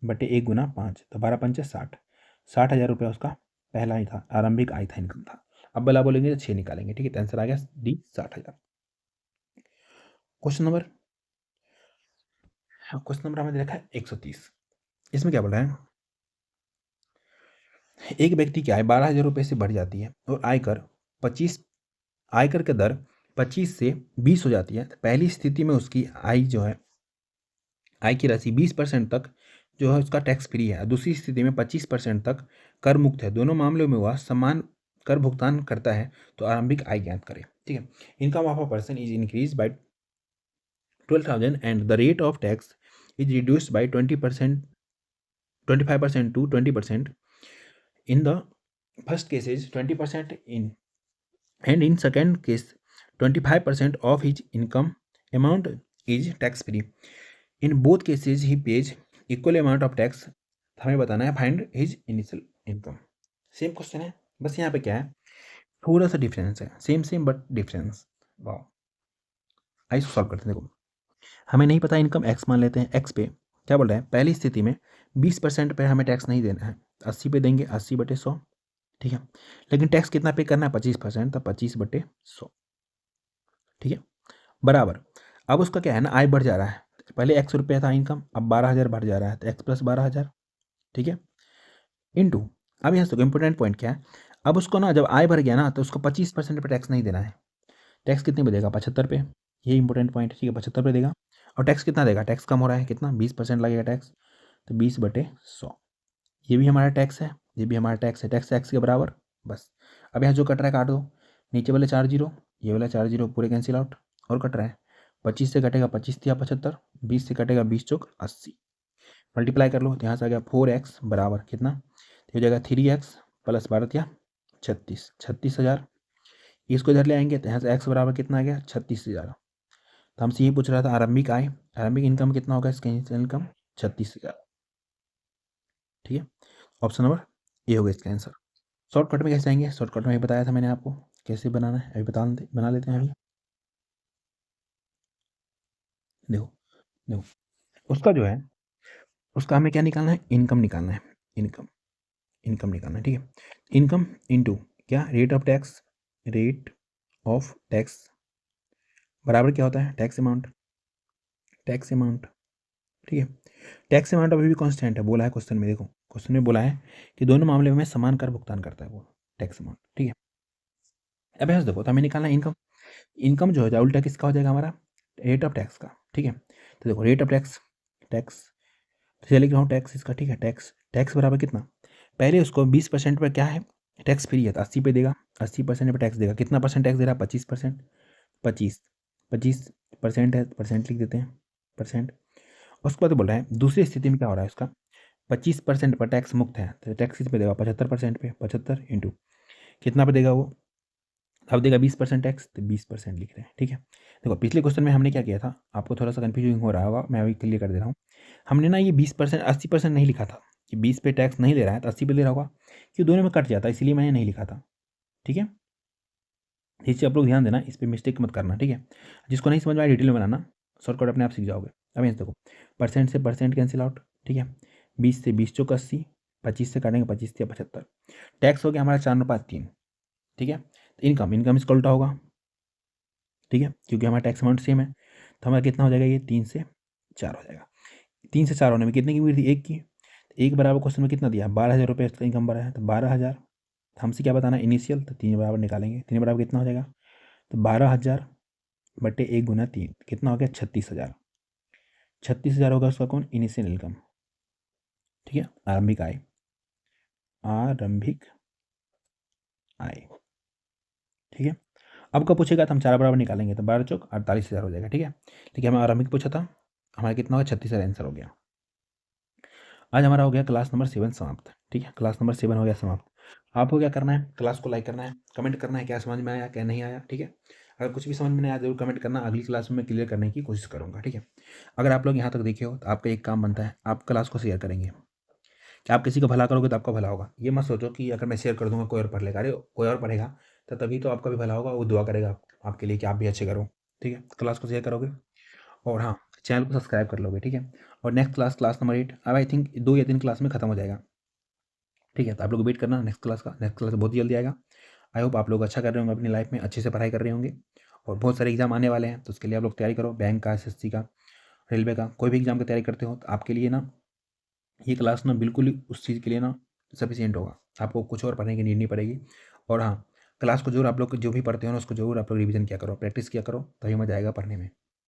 बटे 1 गुना 5, तो 12×5 60, 60,000 रुपया उसका पहला ही था, आरंभिक आय था, इनकम था। अब बला बोलेंगे तो 6 निकालेंगे। ठीक है, तो आंसर आ गया D 60,000। Question number, question number हमें देखा है 130। इसमें क्या बोल रहा है, एक व्यक्ति की आय 12,000 रुपये से बढ़ जाती है और आयकर का दर 25 से 20 हो जाती है। तो पहली स्थिति में उसकी आय जो है, आय की राशि 20% तक जो है उसका टैक्स फ्री है, दूसरी स्थिति में 25% तक कर मुक्त है। दोनों मामलों में वह समान कर भुगतान करता है, तो आरंभिक आय ज्ञात करें। ठीक है, income of a person is increase by 12,000 and the rate of tax is reduced by 20%, 25% to 20%. In the first case is 20% in, and in second case 25% of his income amount is tax free. In both cases he pays equal amount of tax. हमें बताना है find his initial income. Same question है, बस यहाँ पे क्या है, थोड़ा सा डिफरेंस है, सेम सेम बट डिफरेंस। वाह, आइए सॉल्व करते हैं। देखो हमें नहीं पता इनकम एक्स मान लेते हैं, एक्स पे क्या बोल रहा है, पहली स्थिति में 20% पे हमें टैक्स नहीं देना है, 80 पे देंगे, 80/100। ठीक है, लेकिन टैक्स कितना पे करना है, 25%, तो 25/100। ठीक है, बराबर। अब उसका क्या है ना, आय बढ़ जा रहा है, पहले ₹100 था इनकम, अब 12,000 बढ़ जा रहा है, तो x + 12,000। ठीक है, इंटू, अब यहाँ से इंपॉर्टेंट पॉइंट क्या है, अब उसको ना जब आय बढ़ गया ना, तो उसको 25% पे टैक्स नहीं देना है। टैक्स कितने पे देगा, 75 पे, ये इंपॉर्टेंट पॉइंट है। ठीक है, 75 पे देगा, और टैक्स कितना देगा, टैक्स कम हो रहा है, कितना, 20% लगेगा टैक्स, तो 20/100। ये भी हमारा टैक्स है, ये भी हमारा टैक्स है, टैक्स टैक्स के बराबर। बस अब यहाँ जो कट रहा है काट दो, नीचे वाले 4 जीरो, ये वाला 4 जीरो पूरे कैंसिल आउट, और कट रहा है 25 से कटेगा 25 या 75, 20 से कटेगा 20 चौक 80, मल्टीप्लाई कर लो, तो यहाँ से आ गया 4x बराबर कितना, तो हो जाएगा 3x + 12 या 36, 36,000। इसको इधर ले आएंगे, तो यहाँ से x बराबर कितना आ गया, 36,000। तो हमसे ये पूछ रहा था आरंभिक आय, आरंभिक इनकम कितना होगा, इसका इनकम 36,000। ठीक है, ऑप्शन नंबर ए होगा इसका आंसर। शॉर्टकट में कैसे आएंगे, शॉर्टकट में ही बताया था मैंने आपको कैसे बनाना है, अभी बना लेते हैं अभी। देखो देखो उसका जो है, उसका हमें क्या निकालना है, इनकम निकालना है, इनकम, इनकम निकालना है। ठीक है, इनकम इंटू क्या, rate of tax, rate of tax बराबर क्या होता है, टैक्स अमाउंट, टैक्स अमाउंट। ठीक है, टैक्स अमाउंट अभी भी कांस्टेंट है, बोला है क्वेश्चन में, देखो क्वेश्चन में बोला है कि दोनों मामले में समान कर भुगतान करता है वो टैक्स अमाउंट। ठीक है, अब यहाँ से देखो, तो हमें निकालना है इनकम, इनकम जो हो जाए उल्टा किसका हो जाएगा हमारा, रेट ऑफ टैक्स का। ठीक है, तो देखो रेट ऑफ टैक्स, टैक्स तो लिख रहा हूँ टैक्स इसका। ठीक है, टैक्स, टैक्स बराबर कितना, पहले उसको 20% पर क्या है, टैक्स फ्री है, तो 80 पे देगा, 80% पर टैक्स देगा, कितना परसेंट टैक्स दे रहा है, 25%, 25% है, परसेंट लिख देते हैं, परसेंट। उसके बाद बोल रहा है दूसरी स्थिति में क्या हो रहा है, उसका 25% पर टैक्स मुक्त है, तो टैक्स किस पे देगा, 75% पे, 75 इंटू कितना पे देगा वो, अब देगा 20% टैक्स, तो 20% लिख रहे हैं। ठीक है, देखो पिछले क्वेश्चन में हमने क्या किया था, आपको थोड़ा सा कन्फ्यूजिंग हो रहा होगा, मैं अभी क्लियर कर दे रहा हूँ। हमने ना ये 20%, 80% नहीं लिखा था, कि 20 पे टैक्स नहीं ले रहा है तो 80 पे ले रहा होगा, कि दोनों में कट जाता है, इसलिए मैंने नहीं लिखा था। ठीक है, इस चीज़ आप लोग ध्यान देना, इस पर मिस्टेक मत करना। ठीक है, जिसको नहीं समझ में आया डिटेल में बनाना, शॉर्टकट अपने आप सीख जाओगे। अब यहाँ देखो, परसेंट से परसेंट कैंसिल आउट। ठीक है, 20 से 20 चौक 80, 25 से काटेंगे 25 या 75, टैक्स हो गया हमारा 4/3। ठीक है, इनकम, इनकम इसका उल्टा होगा। ठीक है, क्योंकि हमारा टैक्स अमाउंट सेम है, तो हमारा कितना हो जाएगा, ये 3 से 4 हो जाएगा। 3 से 4 होने में कितने की उम्मीद थी? 1 की। एक बराबर क्वेश्चन में कितना दिया? 12,000 रुपये इसका इनकम भरा है, तो 12,000 हमसे क्या बताना है? इनिशियल, तो 3 बराबर निकालेंगे। 3 बराबर कितना हो जाएगा? तो 12,000 बटे 1 गुना 3 कितना हो गया? 36,000। 36,000 होगा उसका कौन? Initial income. ठीक है, आरंभिक आय। आरंभिक आय, ठीक है। अब कब पूछेगा? तो हम 4 बराबर निकालेंगे, तो 12 चौक 48,000 हो जाएगा। ठीक है, ठीक है, हमें आरंभिक पूछा था, हमारा कितना होगा? 36,000 आंसर हो गया। आज हमारा हो गया क्लास नंबर 7 समाप्त। ठीक है, क्लास नंबर 7 हो गया समाप्त। आपको क्या करना है? क्लास को लाइक करना है, कमेंट करना है क्या समझ में आया क्या नहीं आया। ठीक है, अगर कुछ भी समझ में नहीं आया जरूर कमेंट करना, अगली क्लास में मैं क्लियर करने की कोशिश करूँगा। ठीक है, अगर आप लोग यहाँ तक देखे हो तो आपका एक काम बनता है, आप क्लास को शेयर करेंगे। कि आप किसी का भला करोगे तो आपका भला होगा। ये मत सोचो कि अगर मैं शेयर कर दूंगा कोई और पढ़ लेगा। अरे कोई और पढ़ेगा तो तभी तो आपका भी भला होगा, वो दुआ करेगा आपके लिए कि आप भी अच्छे करो। ठीक है, क्लास को शेयर करोगे और हाँ, चैनल को सब्सक्राइब कर लोगे। ठीक है, और नेक्स्ट क्लास, क्लास नंबर 8 अब आई थिंक 2 या 3 क्लास में खत्म हो जाएगा। ठीक है, तो आप लोग वेट करना नेक्स्ट क्लास का। नेक्स्ट क्लास बहुत जल्दी आएगा। आई होप आप लोग अच्छा कर रहे होंगे अपनी लाइफ में, अच्छे से पढ़ाई कर रहे होंगे। और बहुत सारे एग्जाम आने वाले हैं, तो उसके लिए आप लोग तैयारी करो। बैंक का, एसएससी का, रेलवे का, कोई भी एग्जाम की तैयारी करते हो तो आपके लिए ना ये क्लास ना बिल्कुल ही उस चीज़ के लिए ना सफिशिएंट होगा। आपको कुछ और पढ़ने की नीड नहीं पड़ेगी। और हाँ, क्लास को ज़रूर आप लोग जो भी पढ़ते हो ना उसको ज़रूर आप लोग रिवीजन किया करो, प्रैक्टिस किया करो, तभी मज़ा आएगा पढ़ने में।